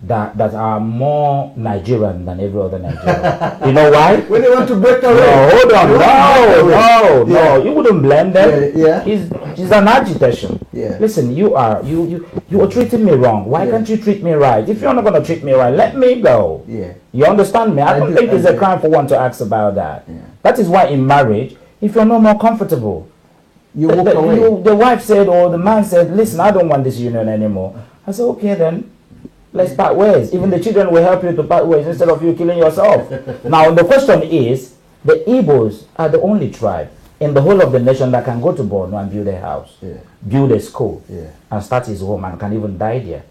Speaker 3: that are more Nigerian than every other Nigerian. You know why?
Speaker 1: When they want to break away.
Speaker 3: No, hold on. No. You wouldn't blame them. It's an agitation. Listen, you are treating me wrong. Why can't you treat me right? If you're not going to treat me right, let me go. You understand me? I don't think it's a crime for one to ask about that. That is why in marriage, if you're not more comfortable, you walk away. The wife said, or the man said, listen, I don't want this union anymore. I said, okay then. Let's part ways. Even the children will help you to part ways instead of you killing yourself. Now, the question is, the Igbos are the only tribe in the whole of the nation that can go to Borno and build a house, build a school, and start his home and can even die there.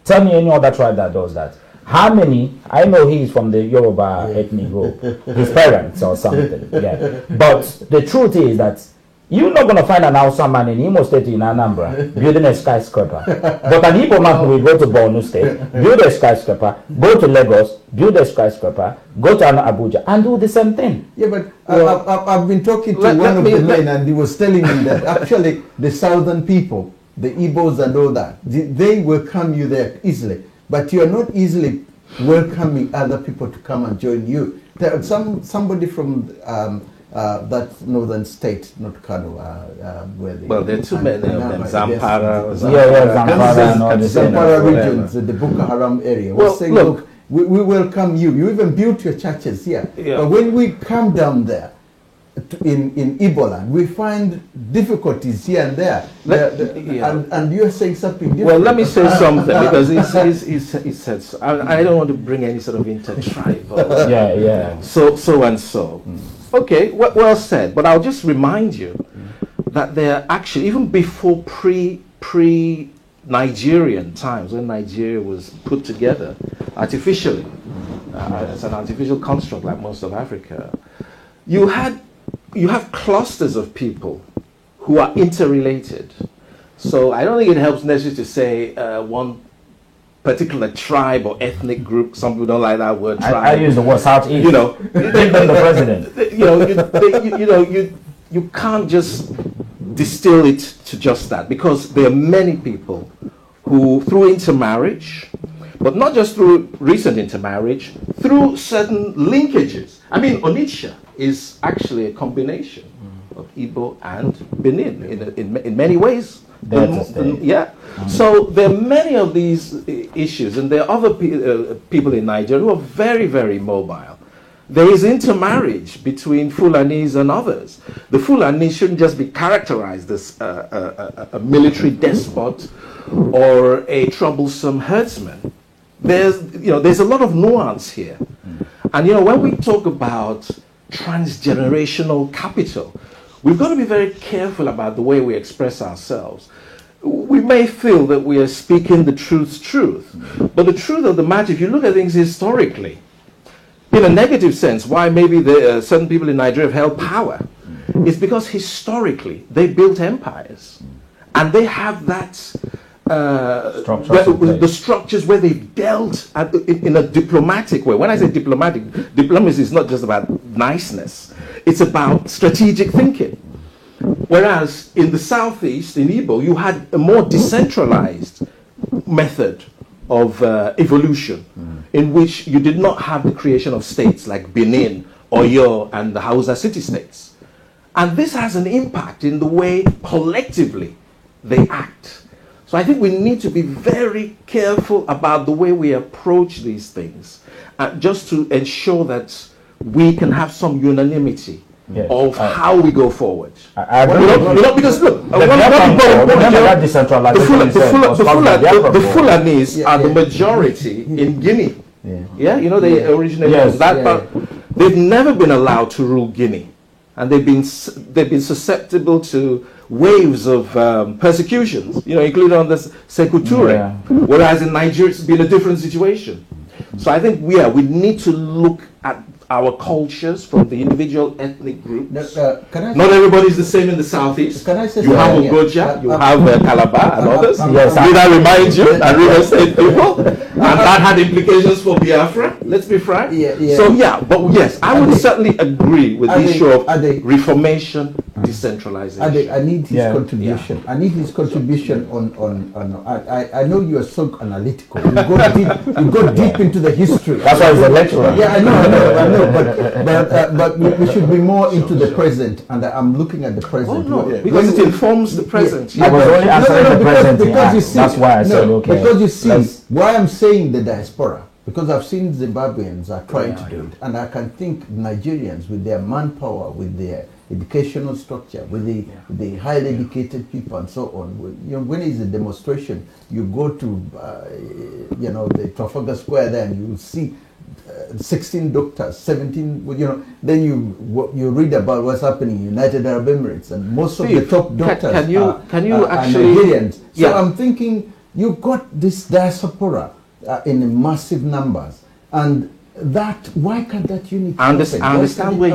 Speaker 3: Tell me any other tribe that does that. How many? I know he is from the Yoruba ethnic group, his parents or something. But the truth is that you're not going to find an Hausa man in Imo State in Anambra building a skyscraper. But an Igbo man will go to Borno State, build a skyscraper, go to Lagos, build a skyscraper, go to Abuja, and do the same thing.
Speaker 1: Yeah, but I've been talking to one of the men, and he was telling me that actually the southern people, the Igbos and all that, they welcome you there easily. But you are not easily welcoming other people to come and join you. There, somebody from that northern state, not Kano, where they...
Speaker 5: Well, there are too many of them. Zamfara.
Speaker 1: Zamfara regions, the Boko Haram area. Well, saying, look, we welcome you. You even built your churches here. But when we come down there, in Ebola, we find difficulties here and there. And you're saying something different.
Speaker 5: Well, let me say something, because he said, so. I don't want to bring any sort of inter-tribe. So and so. Okay, well said. But I'll just remind you that there are actually, even before pre-Nigerian times, when Nigeria was put together artificially, It's an artificial construct like most of Africa. You have clusters of people who are interrelated. So I don't think it helps necessarily to say one particular tribe or ethnic group. Some people don't like that word. Tribe.
Speaker 3: I use the word Southeast.
Speaker 5: You know,
Speaker 3: even the president.
Speaker 5: You can't just distill it to just that, because there are many people who, through intermarriage, but not just through recent intermarriage, through certain linkages. I mean, Onitsha is actually a combination of Igbo and Benin in many ways. So there are many of these issues, and there are other people in Nigeria who are very, very mobile. There is intermarriage between Fulanis and others. The Fulani shouldn't just be characterized as a military despot or a troublesome herdsman. There's a lot of nuance here. And when we talk about transgenerational capital, we've got to be very careful about the way we express ourselves. We may feel that we are speaking the truth's truth, but the truth of the matter, if you look at things historically, in a negative sense, why maybe certain people in Nigeria have held power, is because historically they built empires, and they have that the structures where they've dealt in a diplomatic way. When I say diplomatic, diplomacy is not just about niceness; it's about strategic thinking. Whereas in the Southeast, in Igbo, you had a more decentralized method of evolution, in which you did not have the creation of states like Benin, Oyo, and the Hausa city-states. And this has an impact in the way collectively they act. So I think we need to be very careful about the way we approach these things, just to ensure that we can have some unanimity of how we go forward. Because look, the Fulanis are the majority in Guinea. They originated from that part. They've never been allowed to rule Guinea, and they've been susceptible to waves of persecutions, including on the Sekou Touré. Whereas in Nigeria, it's been a different situation. So I think we need to look at our cultures from the individual ethnic groups. Not everybody is the same in the Southeast.
Speaker 1: Can I say
Speaker 5: you have Ogoja, you have Calabar and others. Did I remind you? And River State people. And that had implications for Biafra, let's be frank. So but yes, I would certainly agree with the issue of reformation, decentralization.
Speaker 1: I need his contribution. I need his contribution on I know you are so analytical. You go deep into the history.
Speaker 3: That's why he's a lecturer.
Speaker 1: Yeah, I know. But we should be more into the present, and I'm looking at the present.
Speaker 5: Because it informs the present.
Speaker 3: I was only answering the present.
Speaker 1: Because you see,
Speaker 3: that's why I said okay.
Speaker 1: Because you see, why I'm saying the diaspora, because I've seen Zimbabweans are trying to do it, and I can think Nigerians with their manpower, with their educational structure, with the highly educated people and so on. When it's a demonstration, you go to the Trafalgar Square there, and you see 16 doctors, 17, then you read about what's happening in United Arab Emirates, and most of the top doctors
Speaker 5: can you
Speaker 1: are Nigerians. So I'm thinking, you got this diaspora in massive numbers, and why can't that unity?
Speaker 5: I understand where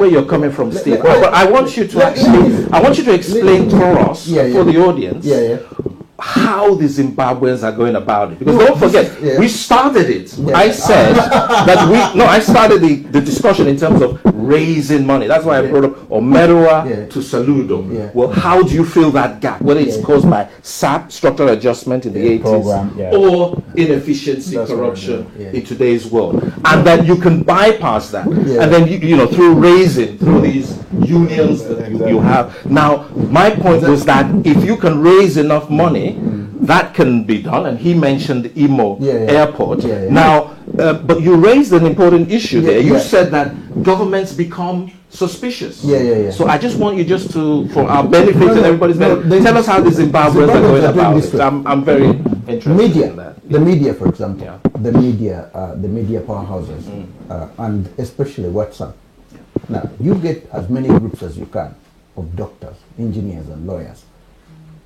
Speaker 5: you're coming from, Steve. But I want you to explain to us for the audience how the Zimbabweans are going about it. Because don't forget, we started it. I said that I started the discussion in terms of raising money. That's why I brought up Omerua to Saludo. Well, how do you fill that gap? Whether it's caused by SAP, structural adjustment in the 80s, or inefficiency, corruption in today's world. And then you can bypass that. And then, through raising, through these unions that you have. Now, my point was that if you can raise enough money, that can be done, and he mentioned Imo Airport. Now, but you raised an important issue there. You said that governments become suspicious. So I just want you for our benefit and everybody's benefit, tell us how the Zimbabweans are going about it. I'm very interested in that.
Speaker 1: The media, for example, the media powerhouses, and especially WhatsApp. Now, you get as many groups as you can of doctors, engineers, and lawyers.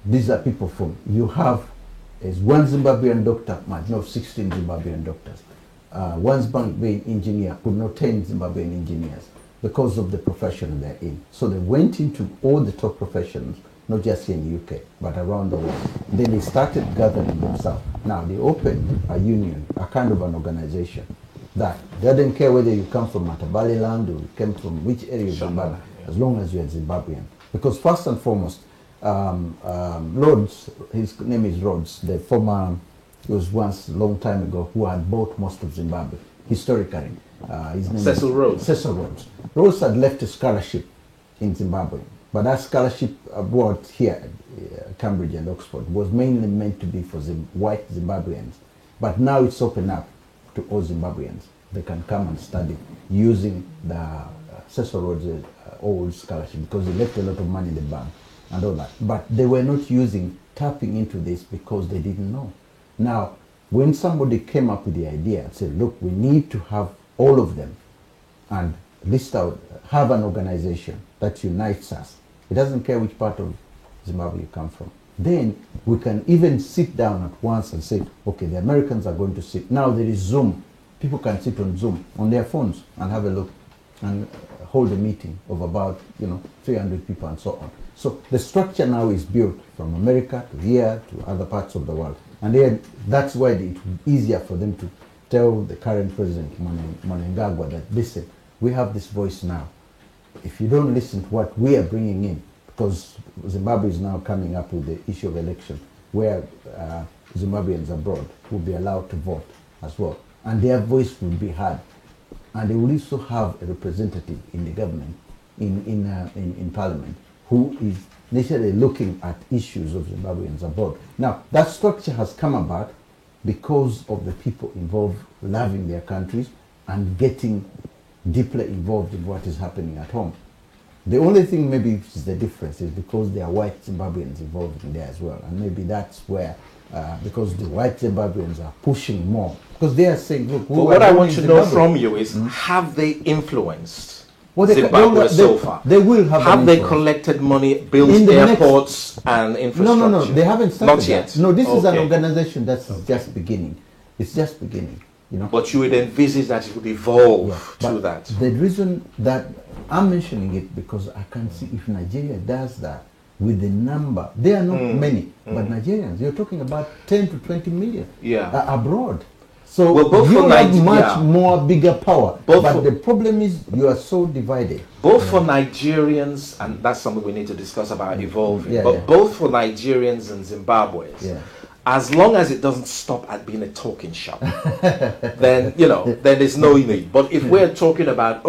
Speaker 1: These are people from, you have one Zimbabwean doctor might know 16 Zimbabwean doctors. one Zimbabwean engineer could not train Zimbabwean engineers because of the profession they're in. So they went into all the top professions, not just in the UK, but around the world. Then they started gathering themselves. Now they opened a union, a kind of an organization that doesn't care whether you come from Matabele land or you came from which area of Zimbabwe, as long as you're Zimbabwean. Because first and foremost, Rhodes, his name is Rhodes, the former, he was once a long time ago, who had bought most of Zimbabwe, historically. His name
Speaker 5: Cecil Rhodes.
Speaker 1: Cecil Rhodes. Rhodes had left a scholarship in Zimbabwe, but that scholarship abroad here at Cambridge and Oxford was mainly meant to be for white Zimbabweans. But now it's open up to all Zimbabweans. They can come and study using the Cecil Rhodes' old scholarship, because he left a lot of money in the bank and all that. But they were not tapping into this because they didn't know. Now, when somebody came up with the idea and said, look, we need to have all of them and list out, have an organization that unites us. It doesn't care which part of Zimbabwe you come from. Then we can even sit down at once and say, okay, the Americans are going to sit. Now there is Zoom. People can sit on Zoom on their phones and have a look and hold a meeting of about 300 people and so on. So the structure now is built from America to here to other parts of the world. And then that's why it's easier for them to tell the current president, Mnangagwa, that listen, we have this voice now. If you don't listen to what we are bringing in, because Zimbabwe is now coming up with the issue of election, where Zimbabweans abroad will be allowed to vote as well. And their voice will be heard. And they will also have a representative in the government, in parliament, who is necessarily looking at issues of Zimbabweans abroad. Now, that structure has come about because of the people involved loving their countries and getting deeply involved in what is happening at home. The only thing maybe is the difference is because there are white Zimbabweans involved in there as well. And maybe that's where, because the white Zimbabweans are pushing more. Because they are saying, look,
Speaker 5: what I want to know from you is, have they influenced Zimbabwe so far?
Speaker 1: They will have.
Speaker 5: Have they collected money, built airports and infrastructure?
Speaker 1: No, they haven't started.
Speaker 5: Not yet.
Speaker 1: No, this is an organization that's just beginning. It's just beginning,
Speaker 5: But you would envisage that it would evolve to that.
Speaker 1: The reason that I'm mentioning it, because I can see if Nigeria does that with the number, there are not many, but Nigerians, you're talking about 10 to 20 million abroad. So you have much more bigger power. But the problem is you are so divided.
Speaker 5: Both for Nigerians, and that's something we need to discuss about evolving, both for Nigerians and Zimbabweans, as long as it doesn't stop at being a talking shop, then, then there's no need. But if we're talking about,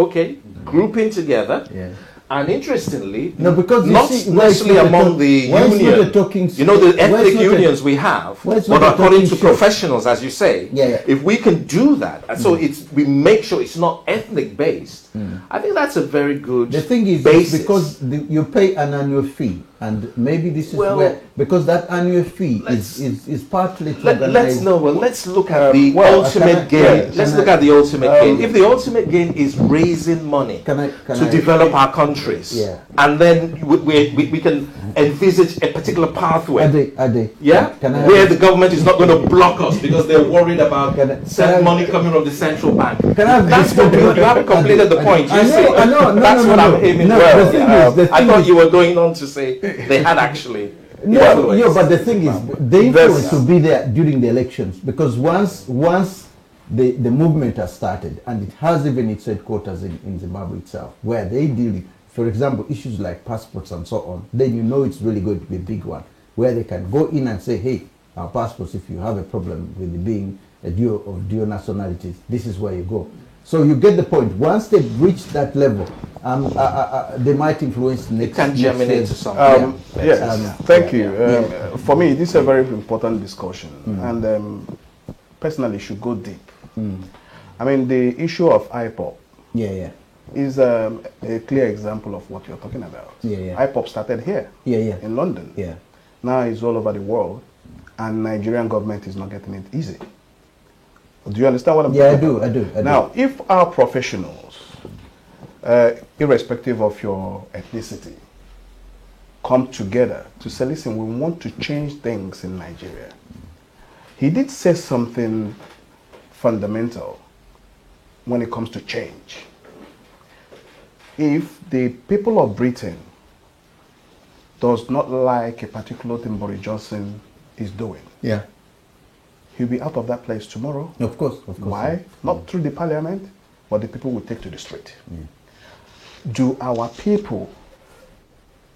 Speaker 5: grouping together, and interestingly,
Speaker 1: because
Speaker 5: not necessarily among the union, the ethnic unions we have, but according to professionals, as you say, if we can do that, so we make sure it's not ethnic based, I think that's a very good
Speaker 1: The thing is,
Speaker 5: basis.
Speaker 1: because you pay an annual fee, and maybe this is where, because that annual fee is partly to
Speaker 5: let's look at the ultimate gain. Let's look at the ultimate gain. If the ultimate gain is raising money to develop our countries, and then we can envisage a particular pathway, where the government is not going to block us because they're worried about money coming from the central bank. That's what you haven't completed the point. You see, that's what I'm aiming for. I thought you were going on to say they had actually.
Speaker 1: But the thing is, the influence will be there during the elections, because once the movement has started, and it has even its headquarters in Zimbabwe itself, where they deal with, for example, issues like passports and so on, then it's really going to be a big one, where they can go in and say, hey, our passports, if you have a problem with it being a dual nationalities, this is where you go. So you get the point. Once they've reached that level, they might influence the next.
Speaker 5: It can germinate to something.
Speaker 4: Thank you. For me, this is a very important discussion, and personally, should go deep. I mean, the issue of IPOB is a clear example of what you're talking about. IPOB started here in London. Now it's all over the world, and Nigerian government is not getting it easy. Do you understand what I'm talking about?
Speaker 1: I do.
Speaker 4: Now, if our professionals, irrespective of your ethnicity, come together to say, listen, we want to change things in Nigeria. He did say something fundamental. when it comes to change. If the people of Britain does not like a particular thing Boris Johnson is doing,
Speaker 1: yeah,
Speaker 4: he'll be out of that place tomorrow.
Speaker 1: Of course, of course.
Speaker 4: Why?
Speaker 1: Yeah.
Speaker 4: Not through the parliament, but the people will take to the street. Do our people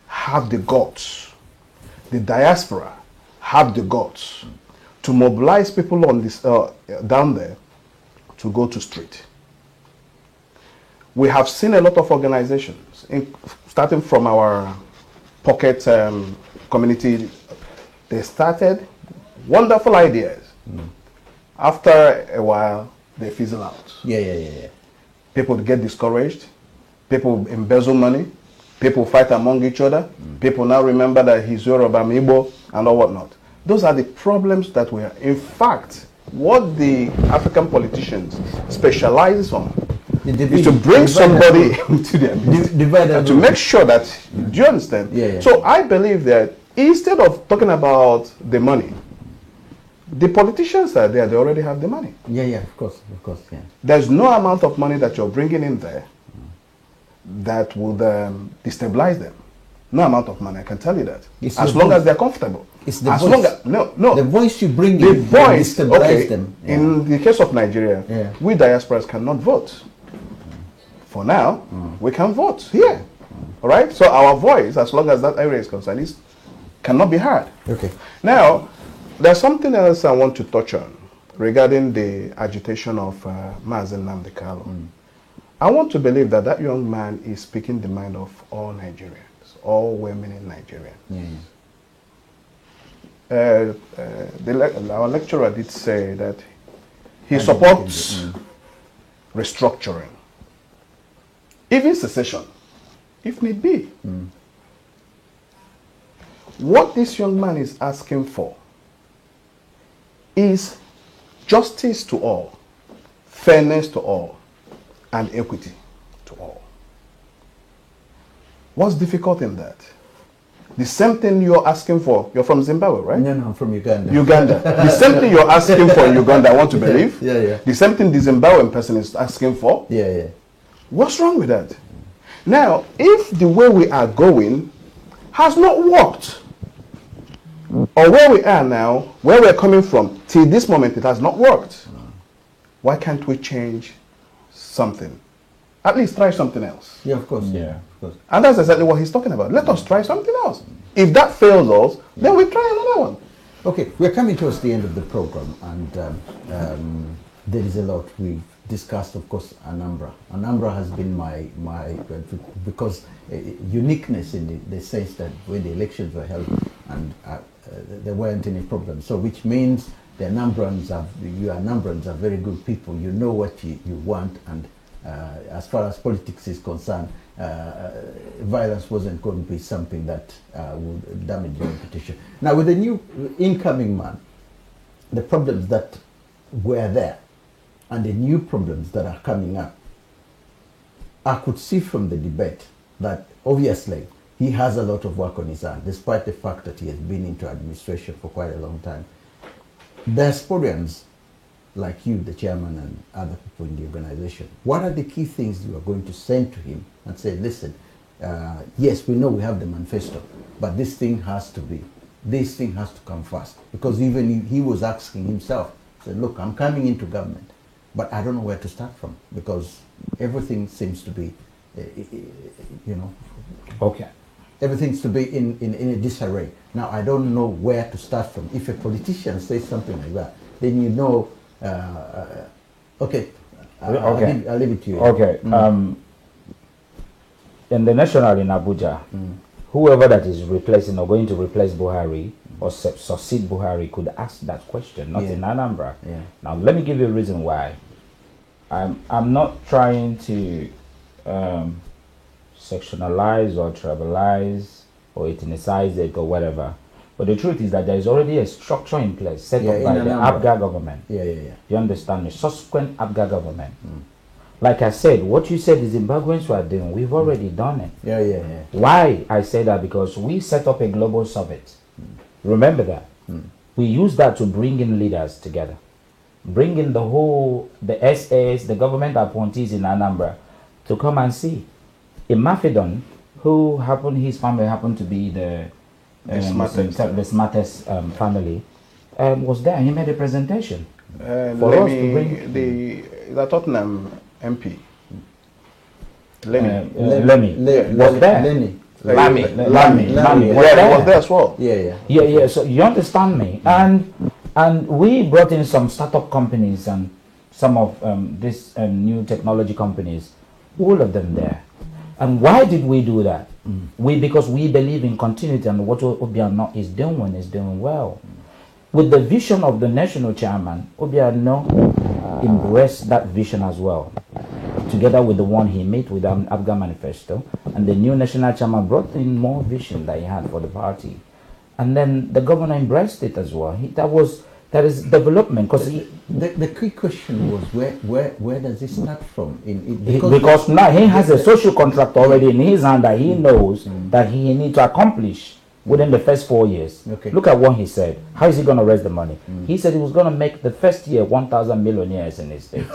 Speaker 4: have the guts, the diaspora have the guts to mobilize people on this down there to go to street? We have seen a lot of organizations, starting from our pocket community. They started wonderful ideas. After a while, they fizzle out.
Speaker 1: Yeah.
Speaker 4: People get discouraged. People embezzle money. People fight among each other. People now remember that he's Yoruba, Igbo, and all whatnot. Those are the problems that we are. In fact, what the African politicians specialize on is to bring somebody into their midst and to make sure that, do you understand?
Speaker 1: Yeah.
Speaker 4: So I believe that instead of talking about the money, the politicians are there, they already have the money.
Speaker 1: Yeah, of course, yeah.
Speaker 4: There's no amount of money that you're bringing in there that will destabilize them. No amount of money, I can tell you that.
Speaker 1: It's
Speaker 4: as long as they're comfortable.
Speaker 1: It's the
Speaker 4: as
Speaker 1: voice.
Speaker 4: long as, no.
Speaker 1: The voice you bring
Speaker 4: The
Speaker 1: in
Speaker 4: voice,
Speaker 1: destabilize
Speaker 4: okay,
Speaker 1: them. Yeah.
Speaker 4: in the case of Nigeria, we diasporas cannot vote. For now, we can vote here. All right? So our voice, as long as that area is concerned, cannot be heard.
Speaker 1: Okay.
Speaker 4: Now, there's something else I want to touch on regarding the agitation of Mazen Nnamdi Kanu. I want to believe that that young man is speaking the mind of all Nigerians, all women in Nigeria. Our lecturer did say that he supports restructuring, even secession, if need be. What this young man is asking for is justice to all, fairness to all, and equity to all. What's difficult in that? The same thing you're asking for, you're from Zimbabwe, right?
Speaker 1: No, I'm from Uganda.
Speaker 4: Uganda. The same thing you're asking for in Uganda, I want to believe.
Speaker 1: Yeah.
Speaker 4: The same thing the Zimbabwean person is asking for.
Speaker 1: Yeah.
Speaker 4: What's wrong with that? Now, if the way we are going has not worked, or where we are now, where we're coming from, till this moment it has not worked, why can't we change something? At least try something else.
Speaker 1: Yeah, of course. Yeah. Of course.
Speaker 4: And that's exactly what he's talking about. Let us try something else. If that fails us, then we try another one.
Speaker 1: Okay, we're coming towards the end of the program, and there is a lot we've discussed. Of course, Anambra. Anambra has been my because uniqueness in the sense that when the elections were held and there weren't any problems. So, which means you Anambrans are very good people. You know what you want, and as far as politics is concerned, violence wasn't going to be something that would damage your reputation. Now, with the new incoming man, the problems that were there and the new problems that are coming up, I could see from the debate that obviously he has a lot of work on his hand, despite the fact that he has been into administration for quite a long time. Diasporians like you, the chairman, and other people in the organization, what are the key things you are going to send to him and say, listen, yes, we know we have the manifesto, but this thing has to come first? Because even he was asking himself, said, look, I'm coming into government, but I don't know where to start from, because everything seems to be,
Speaker 3: Okay.
Speaker 1: Everything seems to be in a disarray. Now, I don't know where to start from. If a politician says something like that, then you know, okay, I'll leave it to you.
Speaker 3: Okay. In the national in Abuja, whoever that is replacing or going to replace Buhari or succeed Buhari could ask that question, not in Anambra.
Speaker 1: Yeah.
Speaker 3: Now, let me give you a reason why. I'm not trying to sectionalize or tribalize or ethnicize it or whatever. But the truth is that there is already a structure in place set up by the ABGA government.
Speaker 1: Yeah.
Speaker 3: You understand? The subsequent ABGA government. Like I said, what you said the Zimbabweans were doing, we've already done it.
Speaker 1: Yeah.
Speaker 3: Why I say that? Because we set up a global summit. Remember that. We use that to bring in leaders together. bring in the SAS, the government appointees in Anambra, to come and see. In Mafidon, his family happened to be the smartest family, was there. He made a presentation for us to bring
Speaker 4: the Tottenham MP.
Speaker 3: Lemmy was there.
Speaker 4: Lammy
Speaker 3: was
Speaker 4: there as well.
Speaker 3: Yeah. So you understand me, and we brought in some startup companies and some of these new technology companies, all of them there. And why did we do that? Because we believe in continuity, and what Obiano is doing well. With the vision of the national chairman, Obiano embraced that vision as well, together with the one he made with the ABGA manifesto, and the new national chairman brought in more vision that he had for the party, and then the governor embraced it as well. That is development. Because
Speaker 1: the key question was where does it start from?
Speaker 3: Because now he has a social contract already in his hand that he knows that he needs to accomplish within the first 4 years. Look at what he said. How is he going to raise the money? He said he was going to make the first year 1,000 millionaires in his state.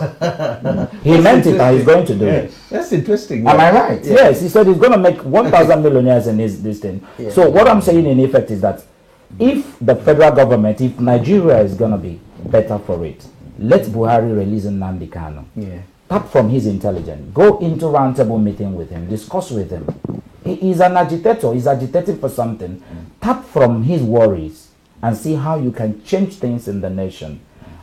Speaker 3: He meant it, and he's going to do it.
Speaker 1: That's interesting.
Speaker 3: Am I right? Yeah. Yes, he said he's going to make 1,000 millionaires in this thing. Yeah. So what I'm saying in effect is that if the federal government, if Nigeria is going to be better for it, let Buhari release Nnamdi Kanu.
Speaker 1: Yeah.
Speaker 3: Tap from his intelligence. Go into roundtable meeting with him. Discuss with him. He is an agitator. He's agitating for something. Tap from his worries and see how you can change things in the nation.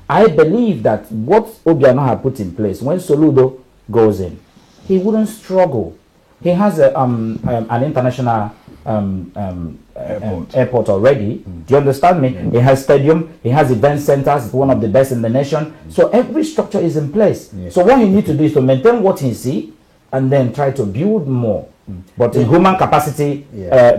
Speaker 3: I believe that what Obiano had put in place, when Soludo goes in, he wouldn't struggle. He has an international airport already. Do you understand me? He has stadium, he has event centers, one of the best in the nation. So every structure is in place. So what he needs to do is to maintain what he sees and then try to build more. But in human capacity,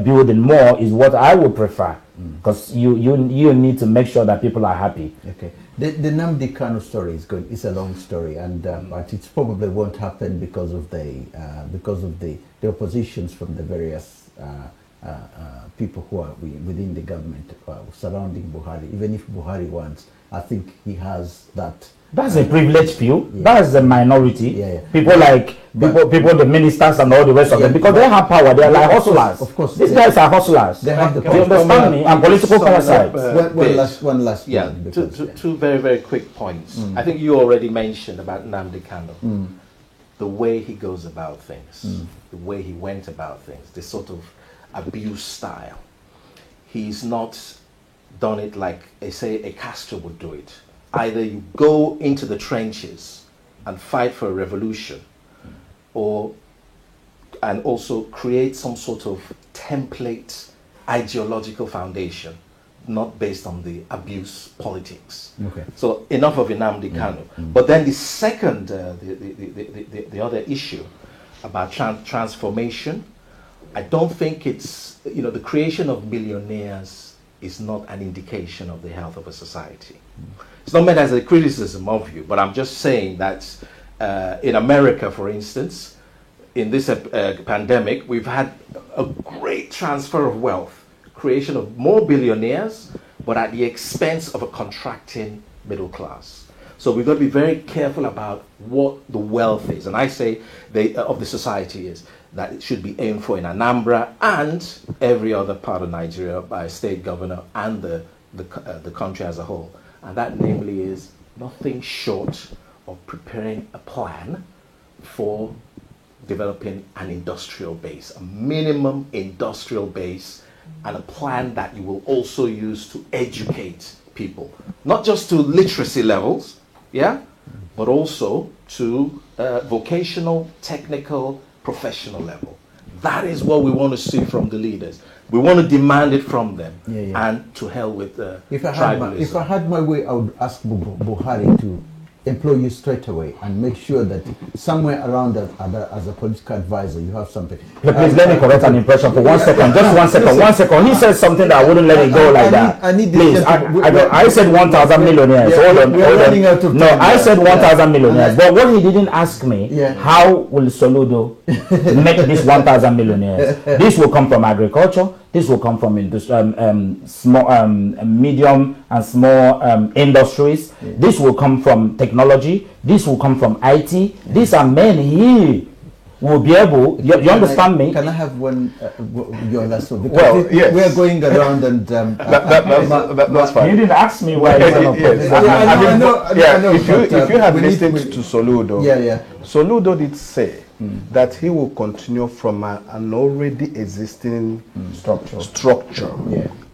Speaker 3: building more is what I would prefer, because you need to make sure that people are happy.
Speaker 1: Okay. The Nnamdi Kanu story is good. It's a long story, and but it probably won't happen because of the oppositions from the various people who are within the government surrounding Buhari. Even if Buhari wants, I think he has that.
Speaker 3: That's a privileged few. That's a minority. People like people, the ministers and all the rest of them, because they have power. They are like hustlers.
Speaker 1: Of course,
Speaker 3: these guys are hustlers.
Speaker 1: They have the
Speaker 3: power. Do you understand me? And political parasites.
Speaker 1: One last.
Speaker 5: Yeah, two very, very quick points. I think you already mentioned about Nnamdi Kanu. The way he goes about things, the way he went about things, this sort of abuse style. He's not done it like, say, a Castro would do it. Either you go into the trenches and fight for a revolution, and also create some sort of template ideological foundation, not based on the abuse politics. So enough of Nnamdi Kanu. But then the second, the other issue about transformation, I don't think it's, the creation of millionaires is not an indication of the health of a society. It's not meant as a criticism of you, but I'm just saying that in America, for instance, in this pandemic, we've had a great transfer of wealth, creation of more billionaires, but at the expense of a contracting middle class. So we've got to be very careful about what the wealth is. And I say of the society is that it should be aimed for in Anambra and every other part of Nigeria by a state governor and the country as a whole. And that namely is nothing short of preparing a plan for developing an industrial base, a minimum industrial base, and a plan that you will also use to educate people, not just to literacy levels, but also to vocational, technical, professional level. That is what we want to see from the leaders. We want to demand it from them, and to hell with tribalism.
Speaker 1: If I had my way, I would ask Buhari to employ you straight away and make sure that somewhere around that, as a political advisor, you have something.
Speaker 3: Please let me correct an impression for 1 second. Just 1 second. 1 second. He said something that I wouldn't let it go like that. Please, I said 1,000 millionaires. Hold on. No, I said 1,000 millionaires. But what he didn't ask me, how will Soludo make this 1,000 millionaires? This will come from agriculture. This will come from small, medium and small industries.
Speaker 1: Yeah.
Speaker 3: This will come from technology. This will come from IT. Yeah. These are men he will be able. You understand me?
Speaker 1: Can I have one? Your last one?
Speaker 4: Well, yes.
Speaker 1: We are going around and
Speaker 4: that's fine.
Speaker 3: You didn't ask me why.
Speaker 4: Yes. I know. If you have listened to Soludo, Soludo did say that he will continue from an already existing structure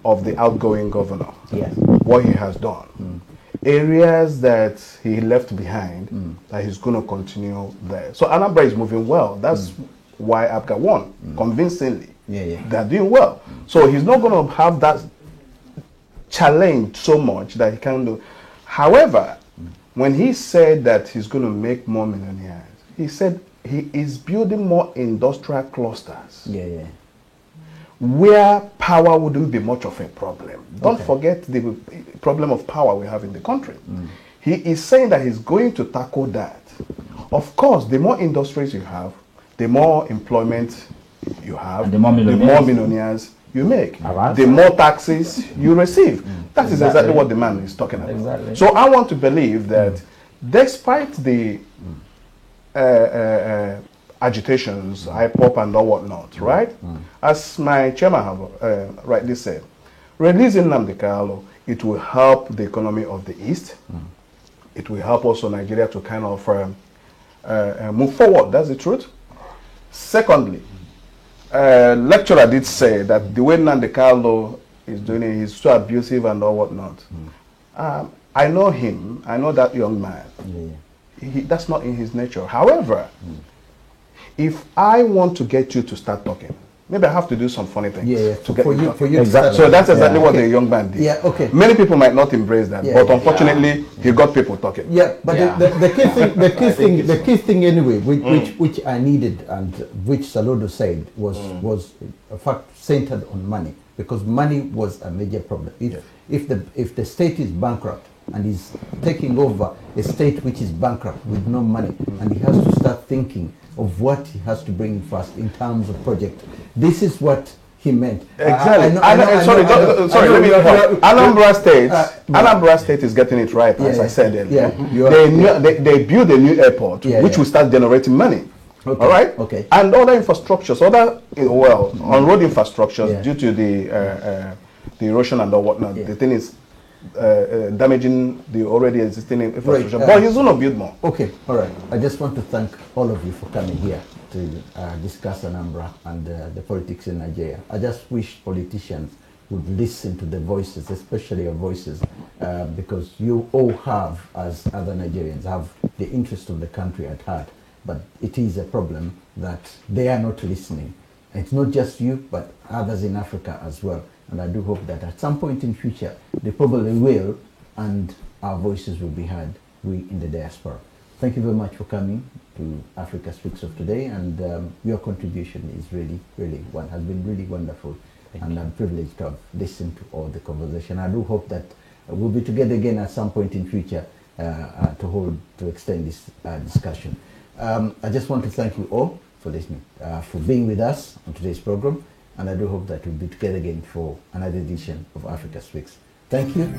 Speaker 4: of the outgoing governor.
Speaker 3: Yes.
Speaker 4: What he has done. Areas that he left behind, that he's going to continue there. So Anambra is moving well. That's why APGA won convincingly. They're doing well. So he's not going to have that challenge so much that he can do. However, when he said that he's going to make more millionaires, he said he is building more industrial clusters. Where power wouldn't be much of a problem. Don't forget the problem of power we have in the country. He is saying that he's going to tackle that. Of course, the more industries you have, the more employment you have, and the more millionaires you make, the more taxes you receive. That is exactly what the man is talking about. So I want to believe that despite the agitations, IPOP and all whatnot, right? As my chairman have rightly said, releasing Nnamdi Kanu, it will help the economy of the East. It will help also Nigeria to kind of move forward. That's the truth. Secondly, lecturer did say that the way Nnamdi Kanu is doing it, he's so abusive and all whatnot. I know him. I know that young man. That's not in his nature. However, if I want to get you to start talking, maybe I have to do some funny things.
Speaker 1: For you
Speaker 4: exactly. So that's exactly what the young man did. Many people might not embrace that, but unfortunately, he got people talking.
Speaker 1: But the key thing anyway, which I needed and which Soludo said was a fact centered on money, because money was a major problem. If the state is bankrupt and is taking over a state which is bankrupt with no money, and he has to start thinking of what he has to bring first in terms of project. This is what he meant.
Speaker 4: Exactly. Sorry, let me Anambra State is getting it right, as I said earlier. They built a new airport, which will start generating money. All right? And other infrastructures, on road infrastructures, due to the erosion and all whatnot, the thing is damaging the already existing infrastructure. But he's going to build more.
Speaker 1: All right. I just want to thank all of you for coming here to discuss Anambra and the politics in Nigeria. I just wish politicians would listen to the voices, especially your voices, because you all have, as other Nigerians, have the interest of the country at heart. But it is a problem that they are not listening. It's not just you, but others in Africa as well. And I do hope that at some point in future, they probably will, and our voices will be heard, we in the diaspora. Thank you very much for coming to Africa Speaks of today, and your contribution is has been really wonderful. And I'm privileged to have listened to all the conversation. I do hope that we'll be together again at some point in future to extend this discussion. I just want to thank you all for listening, for being with us on today's program. And I do hope that we'll be together again for another edition of Africa Speaks. Thank you.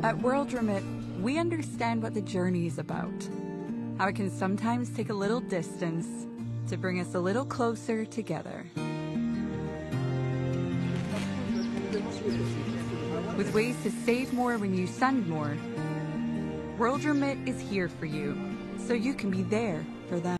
Speaker 2: At World Remit, we understand what the journey is about, how it can sometimes take a little distance to bring us a little closer together. With ways to save more when you send more, World Remit is here for you, so you can be there for them.